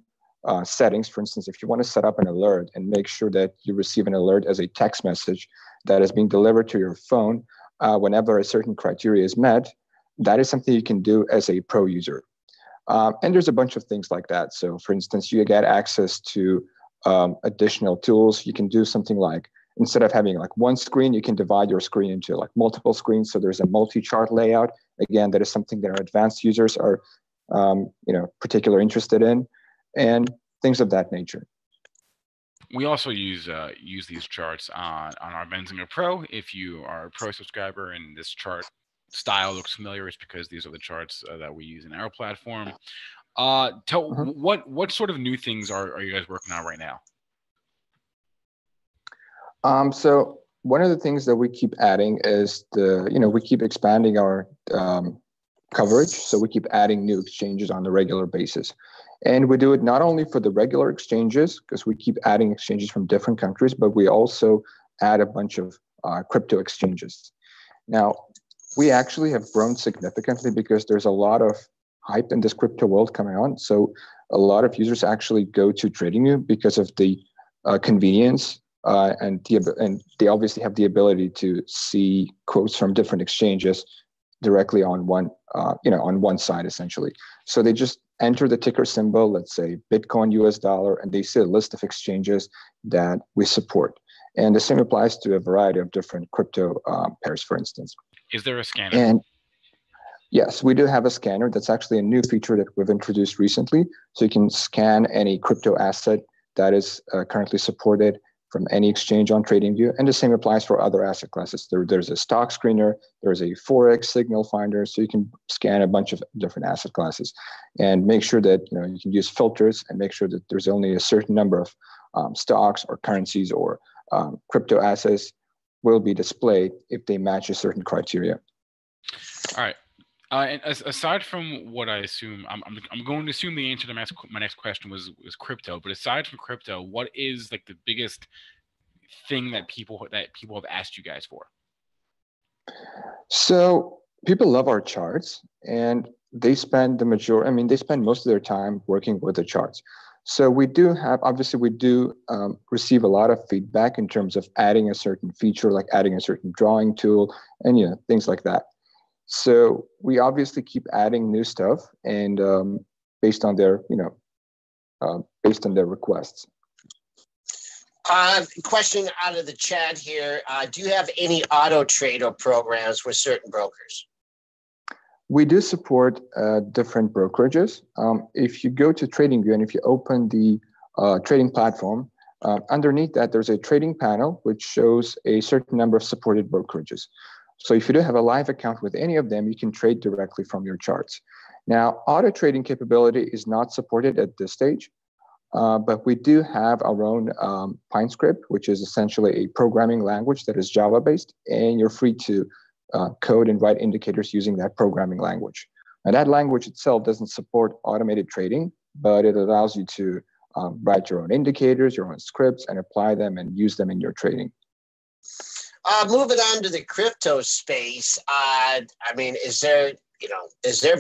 Speaker 5: settings, for instance, if you want to set up an alert and make sure that you receive an alert as a text message that is being delivered to your phone whenever a certain criteria is met, that is something you can do as a pro user. And there's a bunch of things like that. So for instance, you get access to additional tools. You can do something like, instead of having like one screen, you can divide your screen into like multiple screens. So there's a multi-chart layout. Again, that is something that our advanced users are particularly interested in, and things of that nature.
Speaker 1: We also use these charts on our Benzinga Pro. If you are a Pro subscriber and this chart style looks familiar, it's because these are the charts that we use in our platform. What sort of new things are you guys working on right now?
Speaker 5: So one of the things that we keep adding is we keep expanding our coverage. So we keep adding new exchanges on a regular basis. And we do it not only for the regular exchanges, because we keep adding exchanges from different countries, but we also add a bunch of crypto exchanges. Now, we actually have grown significantly because there's a lot of hype in this crypto world coming on. So a lot of users actually go to TradingView because of the convenience and they obviously have the ability to see quotes from different exchanges directly on one side, essentially. So they just enter the ticker symbol, let's say Bitcoin, US dollar, and they see a list of exchanges that we support. And the same applies to a variety of different crypto pairs, for instance.
Speaker 1: Is there a scanner?
Speaker 5: And yes, we do have a scanner. That's actually a new feature that we've introduced recently. So you can scan any crypto asset that is currently supported from any exchange on TradingView. And the same applies for other asset classes. There's a stock screener, there's a Forex signal finder, so you can scan a bunch of different asset classes and make sure that you can use filters and make sure that there's only a certain number of stocks or currencies or crypto assets will be displayed if they match a certain criteria.
Speaker 1: All right. And aside from what I assume, I'm going to assume the answer to my next question was crypto. But aside from crypto, what is like the biggest thing that people have asked you guys for?
Speaker 5: So people love our charts, and they spend they spend most of their time working with the charts. So we do receive a lot of feedback in terms of adding a certain feature, like adding a certain drawing tool, and things like that. So we obviously keep adding new stuff, and based on their requests.
Speaker 2: Question out of the chat here. Do you have any auto trader programs with certain brokers?
Speaker 5: We do support different brokerages. If you go to TradingView and if you open the trading platform, underneath that, there's a trading panel which shows a certain number of supported brokerages. So if you do have a live account with any of them, you can trade directly from your charts. Now, auto trading capability is not supported at this stage, but we do have our own PineScript, which is essentially a programming language that is Java-based, and you're free to code and write indicators using that programming language. Now, that language itself doesn't support automated trading, but it allows you to write your own indicators, your own scripts, and apply them and use them in your trading.
Speaker 2: Moving on to the crypto space, has there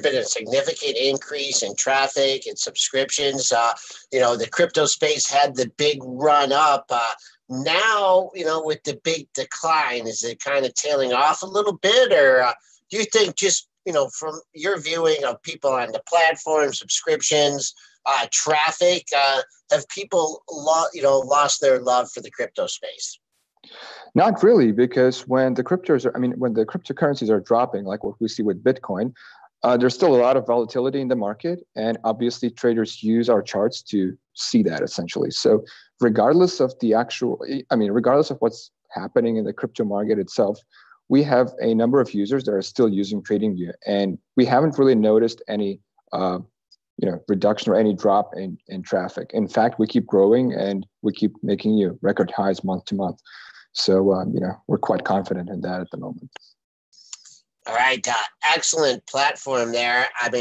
Speaker 2: been a significant increase in traffic and subscriptions? The crypto space had the big run up. Now, with the big decline, is it kind of tailing off a little bit? Or do you think just, from your viewing of people on the platform, subscriptions, traffic, have people lost their love for the crypto space?
Speaker 5: Not really, because when the cryptocurrencies are dropping, like what we see with Bitcoin, there's still a lot of volatility in the market, and obviously traders use our charts to see that essentially. So regardless of what's happening in the crypto market itself, we have a number of users that are still using TradingView, and we haven't really noticed any reduction or any drop in traffic. In fact, we keep growing and we keep making record highs month to month. So, we're quite confident in that at the moment.
Speaker 2: All right. Excellent platform there. I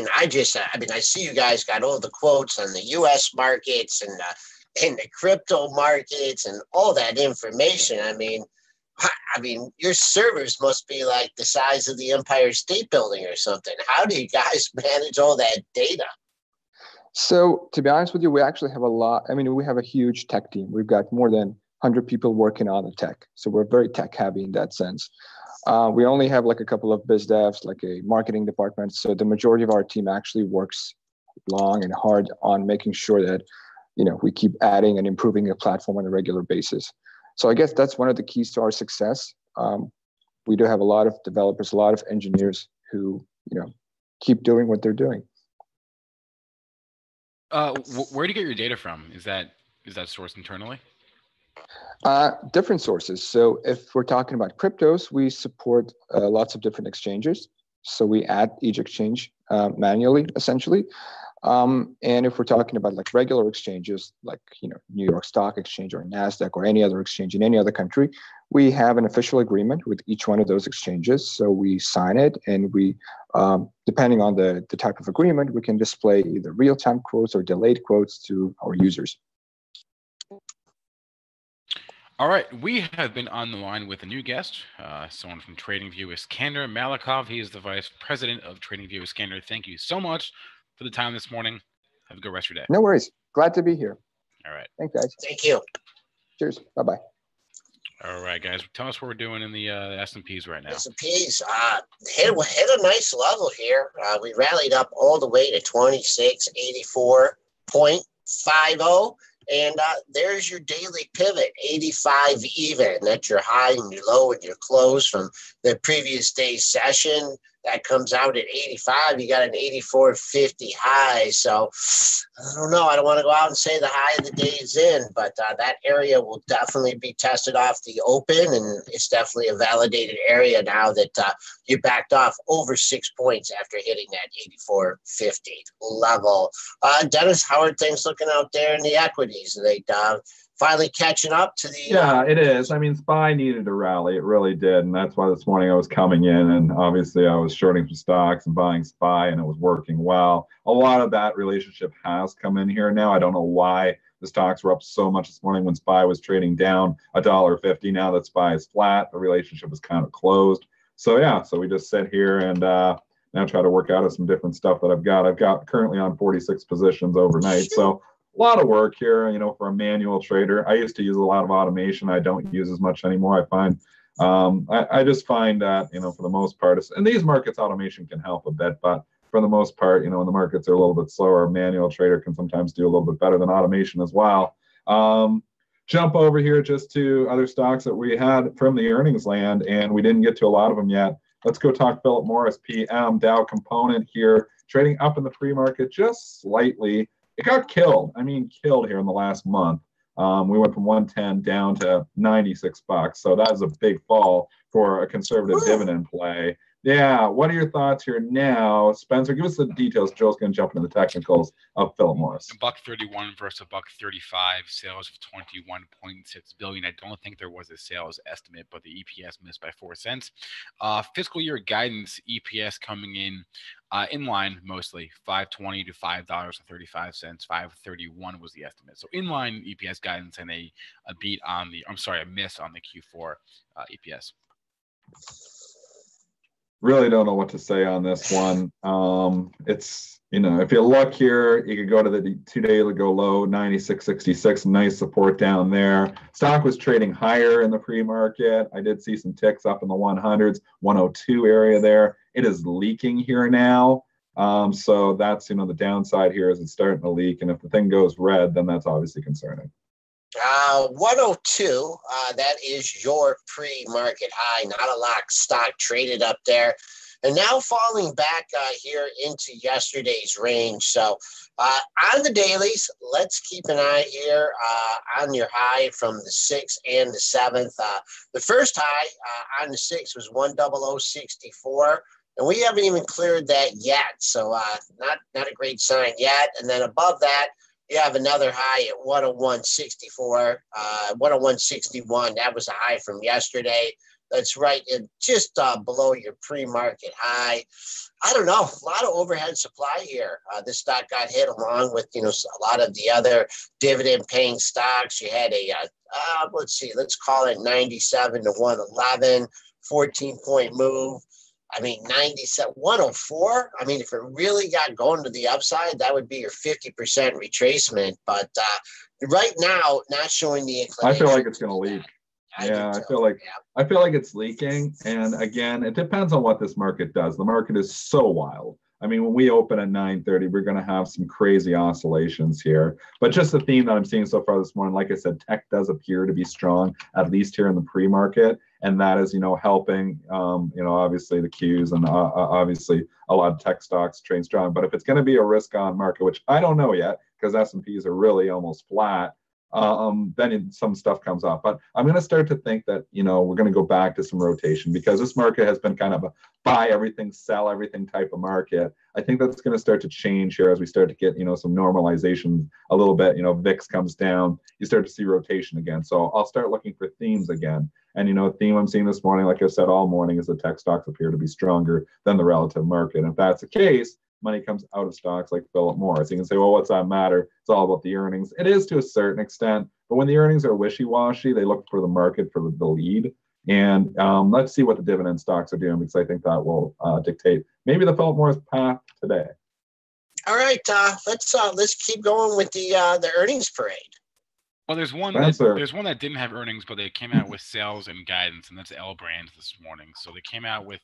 Speaker 2: see you guys got all the quotes on the U.S. markets and the crypto markets and all that information. Your servers must be like the size of the Empire State Building or something. How do you guys manage all that data?
Speaker 5: So, to be honest with you, we actually have we have a huge tech team. We've got more than 100 people working on the tech. So we're very tech heavy in that sense. We only have like a couple of biz devs, like a marketing department. So the majority of our team actually works long and hard on making sure that, we keep adding and improving the platform on a regular basis. So I guess that's one of the keys to our success. We do have a lot of developers, a lot of engineers who, keep doing what they're doing.
Speaker 1: Where do you get your data from? Is that sourced internally?
Speaker 5: Different sources. So if we're talking about cryptos, we support lots of different exchanges. So we add each exchange manually, essentially. And if we're talking about like regular exchanges, like New York Stock Exchange or NASDAQ or any other exchange in any other country, we have an official agreement with each one of those exchanges. So we sign it, and we, depending on the type of agreement, we can display either real-time quotes or delayed quotes to our users.
Speaker 1: All right, we have been on the line with a new guest, someone from TradingView, Iskander Malikov. He is the vice president of TradingView. Iskander, thank you so much for the time this morning. Have a good rest of your day.
Speaker 5: No worries. Glad to be here.
Speaker 1: All right.
Speaker 5: Thanks, guys.
Speaker 2: Thank you.
Speaker 5: Cheers. Bye-bye.
Speaker 1: All right, guys. Tell us what we're doing in the S&Ps right now.
Speaker 2: S&Ps hit a nice level here. We rallied up all the way to 2684.50. And there's your daily pivot, 85 even. That's your high and your low and your close from the previous day's session. That comes out at 85. You got an 84.50 high. So I don't know. I don't want to go out and say the high of the day is in, but that area will definitely be tested off the open. And it's definitely a validated area now that you backed off over 6 points after hitting that 84.50 level. Dennis, how are things looking out there in the equities? Are they finally catching up to the.
Speaker 4: Yeah, it is. I mean, SPY needed a rally. It really did. And that's why this morning I was coming in and obviously I was shorting some stocks and buying SPY and it was working well. A lot of that relationship has come in here now. I don't know why the stocks were up so much this morning when SPY was trading down $1.50. Now that SPY is flat, the relationship is kind of closed. So yeah, so we just sit here and now try to work out of some different stuff that I've got. I've got currently on 46 positions overnight. So a lot of work here, you know, for a manual trader. I used to use a lot of automation. I don't use as much anymore. I find, I just find that, you know, for the most part, in these markets, automation can help a bit, but for the most part, you know, when the markets are a little bit slower, a manual trader can sometimes do a little bit better than automation as well. Jump over here just to other stocks that we had from the earnings land, and we didn't get to a lot of them yet. Let's go talk Philip Morris, PM, Dow Component here, trading up in the pre-market just slightly. It got killed. I mean, killed here in the last month. We went from 110 down to 96 bucks. So that is a big fall for a conservative dividend play. Yeah. What are your thoughts here now? Spencer, give us the details. Joel's going to jump into the technicals of Philip Morris.
Speaker 1: $1.31 versus $1.35, sales of $21.6 billion. I don't think there was a sales estimate, but the EPS missed by 4 cents. Fiscal year guidance EPS coming in line mostly, $5.20 to $5.35. $5.31 was the estimate. So in line EPS guidance and a beat on the, a miss on the Q4 EPS.
Speaker 4: Really don't know what to say on this one. It's, you know, if you look here, you could go to the 2-day go low, 96.66, nice support down there. Stock was trading higher in the pre-market. I did see some ticks up in the 100s, 102 area there. It is leaking here now. So that's, you know, the downside here is it's starting to leak. And if the thing goes red, then that's obviously concerning.
Speaker 2: 102, that is your pre-market high. Not a lot of stock traded up there. And now falling back here into yesterday's range. So on the dailies, let's keep an eye here on your high from the 6th and the 7th. The first high on the 6th was 10064. And we haven't even cleared that yet. So not a great sign yet. And then above that, you have another high at 101.64, 101.61. That was a high from yesterday. That's right, just below your pre-market high. I don't know, a lot of overhead supply here. This stock got hit along with, you know, a lot of the other dividend-paying stocks. You had a, let's call it 97 to 111, 14-point move. I mean, 97, 104. I mean, if it really got going to the upside, that would be your 50% retracement. But right now, not showing the inclination.
Speaker 4: I feel like it's going to leak. I feel like it's leaking. And again, it depends on what this market does. The market is so wild. I mean, when we open at 9:30, we're going to have some crazy oscillations here. But just the theme that I'm seeing so far this morning, like I said, tech does appear to be strong, at least here in the pre-market. And that is, you know, helping, you know, obviously the Qs and obviously a lot of tech stocks trade strong. But if it's going to be a risk-on market, which I don't know yet, because S&Ps are really almost flat, then some stuff comes off. But I'm going to start to think that, you know, we're going to go back to some rotation because this market has been kind of a buy everything, sell everything type of market. I think that's going to start to change here as we start to get, you know, some normalization a little bit. You know, VIX comes down, you start to see rotation again. So I'll start looking for themes again. And, you know, a theme I'm seeing this morning, like I said all morning, is the tech stocks appear to be stronger than the relative market. And if that's the case, money comes out of stocks like Philip Morris. You can say, well, what's that matter? It's all about the earnings. It is to a certain extent, but when the earnings are wishy-washy, they look for the market for the lead. And let's see what the dividend stocks are doing, because I think that will dictate maybe the Philip Morris path today.
Speaker 2: All right, let's keep going with the earnings parade.
Speaker 1: Well, there's one that didn't have earnings, but they came out with sales and guidance, and that's L Brands this morning. So they came out with,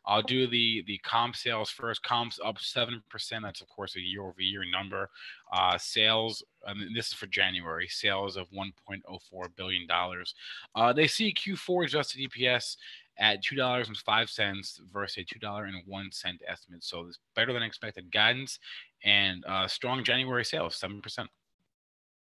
Speaker 1: I'll do the comp sales first. Comps up 7%. That's, of course, a year-over-year number. Sales, this is for January, sales of $1.04 billion. They see Q4 adjusted EPS at $2.05 versus a $2.01 estimate. So it's better than expected guidance and strong January sales, 7%.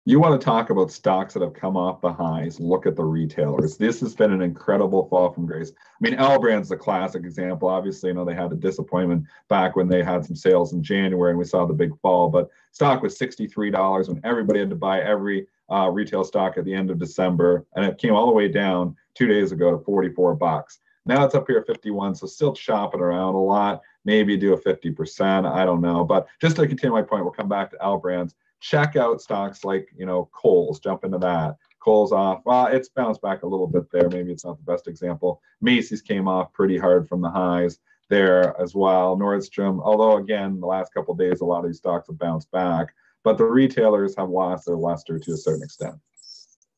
Speaker 4: You want to talk about stocks that have come off the highs. Look at the retailers. This has been an incredible fall from grace. I mean, L Brand's the classic example. Obviously, they had a disappointment back when they had some sales in January and we saw the big fall. But stock was $63 when everybody had to buy every retail stock at the end of December. And it came all the way down 2 days ago to $44. Now it's up here at 51, so still chopping around a lot. Maybe do a 50%. I don't know. But just to continue my point, we'll come back to L Brands. Check out stocks like, Kohl's, jump into that. Kohl's off. Well, it's bounced back a little bit there. Maybe it's not the best example. Macy's came off pretty hard from the highs there as well. Nordstrom, although again, the last couple of days, a lot of these stocks have bounced back, but the retailers have lost their luster to a certain extent.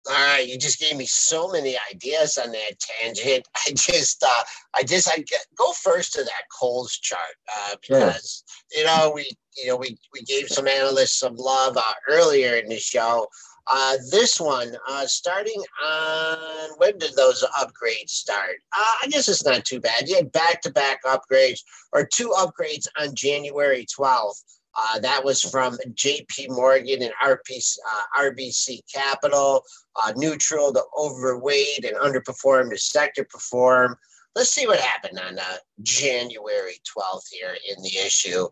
Speaker 2: All right, you just gave me so many ideas on that tangent. I go first to that Kohl's chart because we gave some analysts some love earlier in the show. This one, starting on, when did those upgrades start? I guess it's not too bad. You had back-to-back upgrades, or 2 upgrades on January 12th. That was from JP Morgan and RBC Capital, neutral to overweight and underperformed to sector perform. Let's see what happened on January 12th here in the issue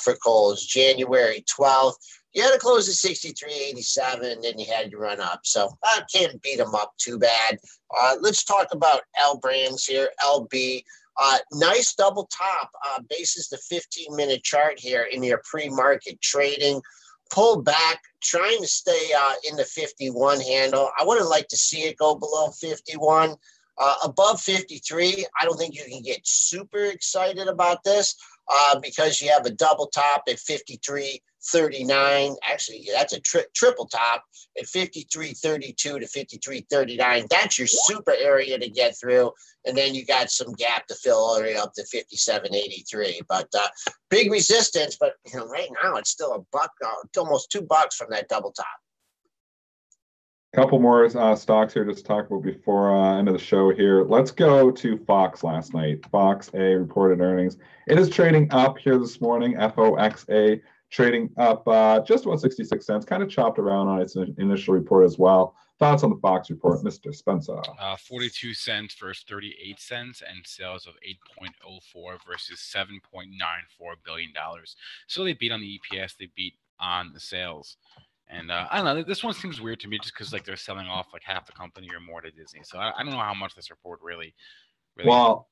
Speaker 2: for Kohl's. January 12th, you had to close at 63.87, then you had to run up. So I can't beat them up too bad. Let's talk about L Brands here, LB. Nice double top, basis the 15-minute chart here in your pre-market trading. Pull back, trying to stay in the 51 handle. I wouldn't like to see it go below 51. Above 53, I don't think you can get super excited about this because you have a double top at 53.39. Actually, that's a triple top at 53.32 to 53.39. That's your super area to get through. And then you got some gap to fill all the way up to 57.83. But big resistance. But right now it's still $1, almost $2 from that double top.
Speaker 4: Couple more stocks here just to talk about before end of the show here. Let's go to Fox last night. Fox A reported earnings. It is trading up here this morning. FOXA trading up just about 66 cents. Kind of chopped around on its initial report as well. Thoughts on the Fox report, Mr. Spencer?
Speaker 1: 42 cents versus 38 cents and sales of 8.04 versus $7.94 billion. So they beat on the EPS. They beat on the sales. And I don't know, this one seems weird to me just because they're selling off half the company or more to Disney. So I don't know how much this report really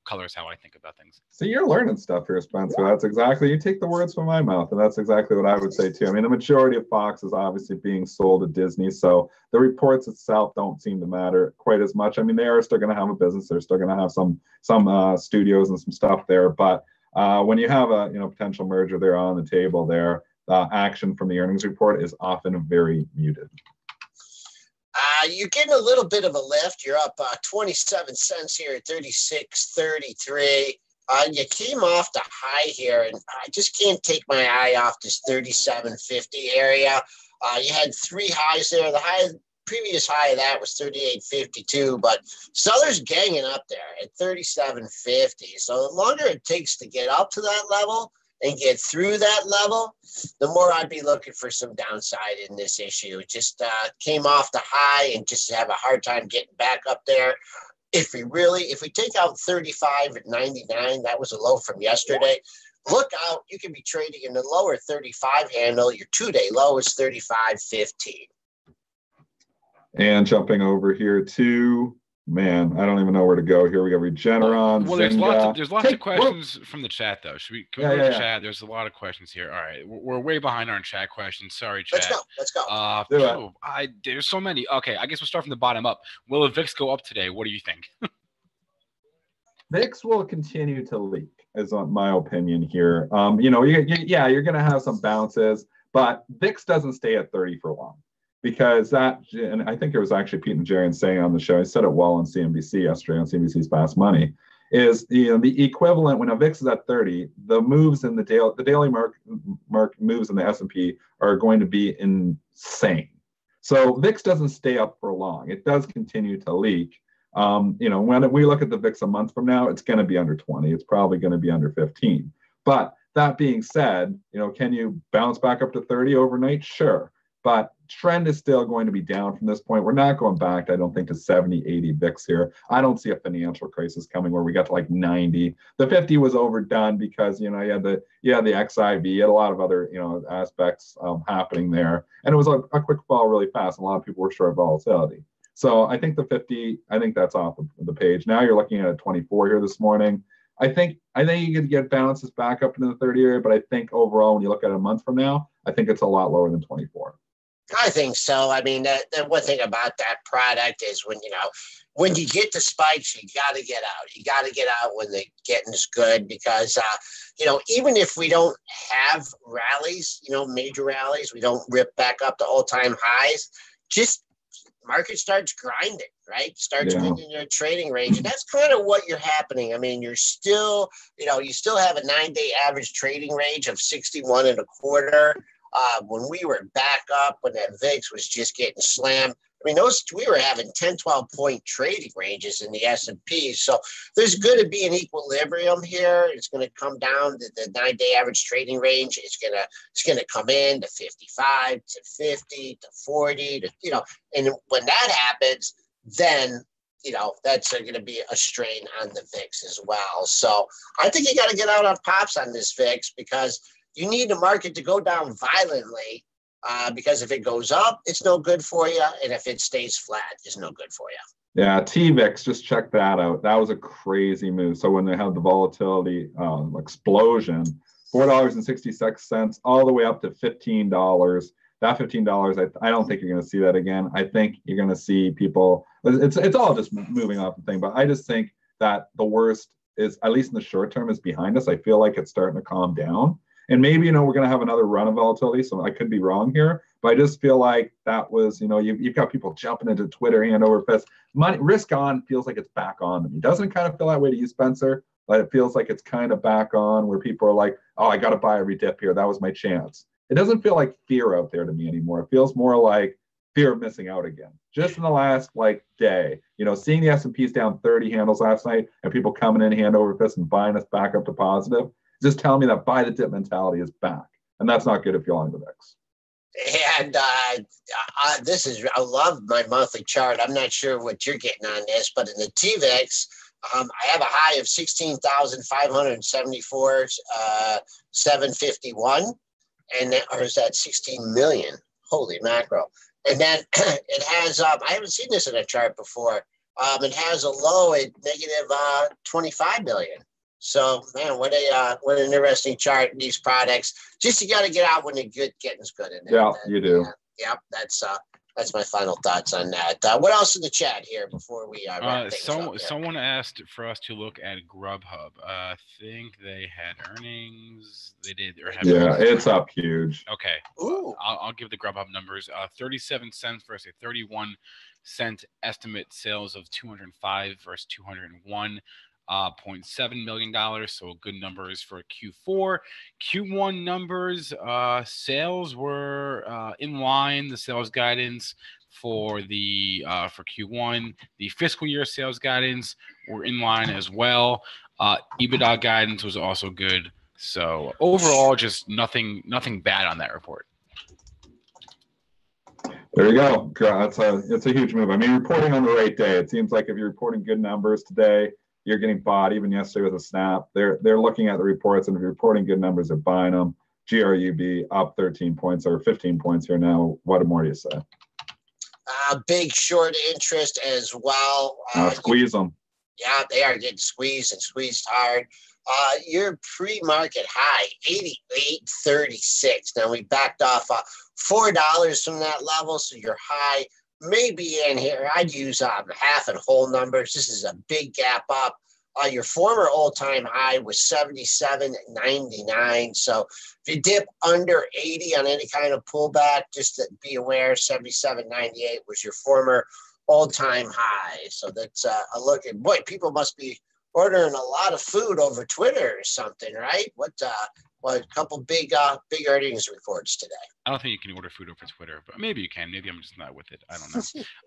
Speaker 1: colors how I think about things.
Speaker 4: So you're learning stuff here, Spencer. That's exactly, you take the words from my mouth, and that's exactly what I would say too. I mean, the majority of Fox is obviously being sold to Disney, so the reports itself don't seem to matter quite as much. I mean, they are still going to have a business. They're still going to have some studios and some stuff there, but when you have a potential merger there on the table there, action from the earnings report is often very muted.
Speaker 2: You're getting a little bit of a lift. You're up 27 cents here at 36.33. You came off the high here, and I just can't take my eye off this 37.50 area. You had 3 highs there. The previous high of that was 38.52, but sellers ganging up there at 37.50. So the longer it takes to get up to that level and get through that level, the more I'd be looking for some downside in this issue. It just came off the high and just have a hard time getting back up there. If we take out 35 at 99, that was a low from yesterday. Look out, you can be trading in the lower 35 handle. Your 2-day low is 35.15.
Speaker 4: And jumping over here to, man, I don't even know where to go here. We got Regeneron.
Speaker 1: Well, there's lots of questions from the chat, though. Can we go to the chat? There's a lot of questions here. All right, we're way behind on chat questions. Sorry, chat.
Speaker 2: Let's go.
Speaker 1: There's so many. Okay, I guess we'll start from the bottom up. Will the VIX go up today? What do you think?
Speaker 4: VIX will continue to leak, is my opinion here. You're going to have some bounces, but VIX doesn't stay at 30 for long. Because and I think it was actually Pete and Jaron saying on the show, I said it well on CNBC yesterday on CNBC's Fast Money, is the equivalent when a VIX is at 30, the moves in the daily market moves in the S&P are going to be insane. So VIX doesn't stay up for long. It does continue to leak. When we look at the VIX a month from now, it's going to be under 20. It's probably going to be under 15. But that being said, can you bounce back up to 30 overnight? Sure. But trend is still going to be down from this point. We're not going back, I don't think, to 70, 80 VIX here. I don't see a financial crisis coming where we got to like 90. The 50 was overdone because, you had the XIV, you had a lot of other, aspects happening there. And it was a quick fall really fast. A lot of people were short volatility. So I think the 50, I think that's off the page. Now you're looking at a 24 here this morning. I think you could get bounces back up into the 30 area, but I think overall, when you look at it a month from now, I think it's a lot lower than 24.
Speaker 2: I think so. I mean, the one thing about that product is when you get the spikes, you got to get out. You got to get out when the getting is good because, even if we don't have rallies, major rallies, we don't rip back up to all-time highs, just market starts grinding, right? Starts getting your trading range. And that's kind of what you're happening. I mean, you're still, you still have a 9-day average trading range of 61 and a quarter. When we were back up, when that VIX was just getting slammed, I mean, we were having 10, 12 point trading ranges in the S&P. So there's going to be an equilibrium here. It's going to come down to the 9-day average trading range. It's going to come in to 55 to 50 to 40 to, and when that happens, then, that's going to be a strain on the VIX as well. So I think you got to get out on pops on this VIX because you need the market to go down violently because if it goes up, it's no good for you. And if it stays flat, it's no good for you.
Speaker 4: Yeah, TVIX, just check that out. That was a crazy move. So when they had the volatility explosion, $4.66 all the way up to $15. That $15, I don't think you're going to see that again. I think you're going to see people, it's all just moving off the thing. But I just think that the worst is, at least in the short term, is behind us. I feel like it's starting to calm down. And maybe, we're going to have another run of volatility, so I could be wrong here. But I just feel like that was, you've got people jumping into Twitter hand over fist. Money, risk on feels like it's back on to me. Doesn't it kind of feel that way to you, Spencer? But it feels like it's kind of back on where people are like, oh, I got to buy every dip here. That was my chance. It doesn't feel like fear out there to me anymore. It feels more like fear of missing out again. Just in the last day, seeing the S&P's down 30 handles last night and people coming in hand over fist and buying us back up to positive, just telling me that buy the dip mentality is back. And that's not good if you're on the VIX.
Speaker 2: And I love my monthly chart. I'm not sure what you're getting on this, but in the TVIX, I have a high of 16,574, 751. Or is that 16 million? Holy mackerel. And then it has, I haven't seen this in a chart before. It has a low at negative 25 million. So, man, what an interesting chart, these products. Just you got to get out when the getting's good in there.
Speaker 4: Yeah, you do.
Speaker 2: Yeah, that's my final thoughts on that. What else in the chat here before we wrap things up here?
Speaker 1: Someone asked for us to look at Grubhub. I think they had earnings. They did.
Speaker 4: It's up huge.
Speaker 1: Okay. I'll give the Grubhub numbers. 37 cents versus a 31-cent estimate sales of 205 versus 201. $0.7 million, so good numbers for Q4. Q1 numbers, sales were in line. The sales guidance for Q1, the fiscal year sales guidance were in line as well. EBITDA guidance was also good. So overall, just nothing bad on that report.
Speaker 4: There you go. It's a huge move. I mean, reporting on the right day. It seems like if you're reporting good numbers today, you're getting bought. Even yesterday with a snap, they're looking at the reports, and if you're reporting good numbers, they're buying them. GRUB up 13 points or 15 points here now. What more do you say?
Speaker 2: Big short interest as well.
Speaker 4: Squeeze them.
Speaker 2: Yeah, they are getting squeezed and squeezed hard. Your pre-market high, 88.36. Now we backed off $4 from that level, so your high may be in here. I'd use half and whole numbers. This is a big gap up. Your former all-time high was 77.99. So if you dip under 80 on any kind of pullback, just to be aware, 77.98 was your former all-time high. So that's a look at, boy, people must be ordering a lot of food over Twitter or something, right? A couple big earnings reports today.
Speaker 1: I don't think you can order food over Twitter, but maybe you can. Maybe I'm just not with it. I don't know.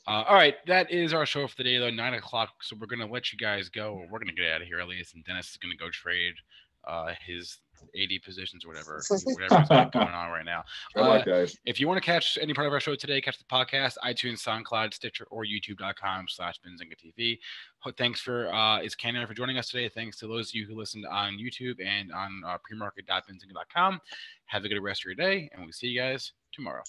Speaker 1: All right, that is our show for the day, though. 9 o'clock. So we're gonna let you guys go. We're gonna get out of here, at least, and Dennis is gonna go trade his 80 positions or whatever's going on right now.
Speaker 4: Good luck, guys.
Speaker 1: If you want to catch any part of our show today, catch the podcast, iTunes, SoundCloud, Stitcher, or youtube.com/BenzingaTV. Thanks for Iskander for joining us today. Thanks to those of you who listened on YouTube and on premarket.benzinga.com. Have a good rest of your day, and we'll see you guys tomorrow.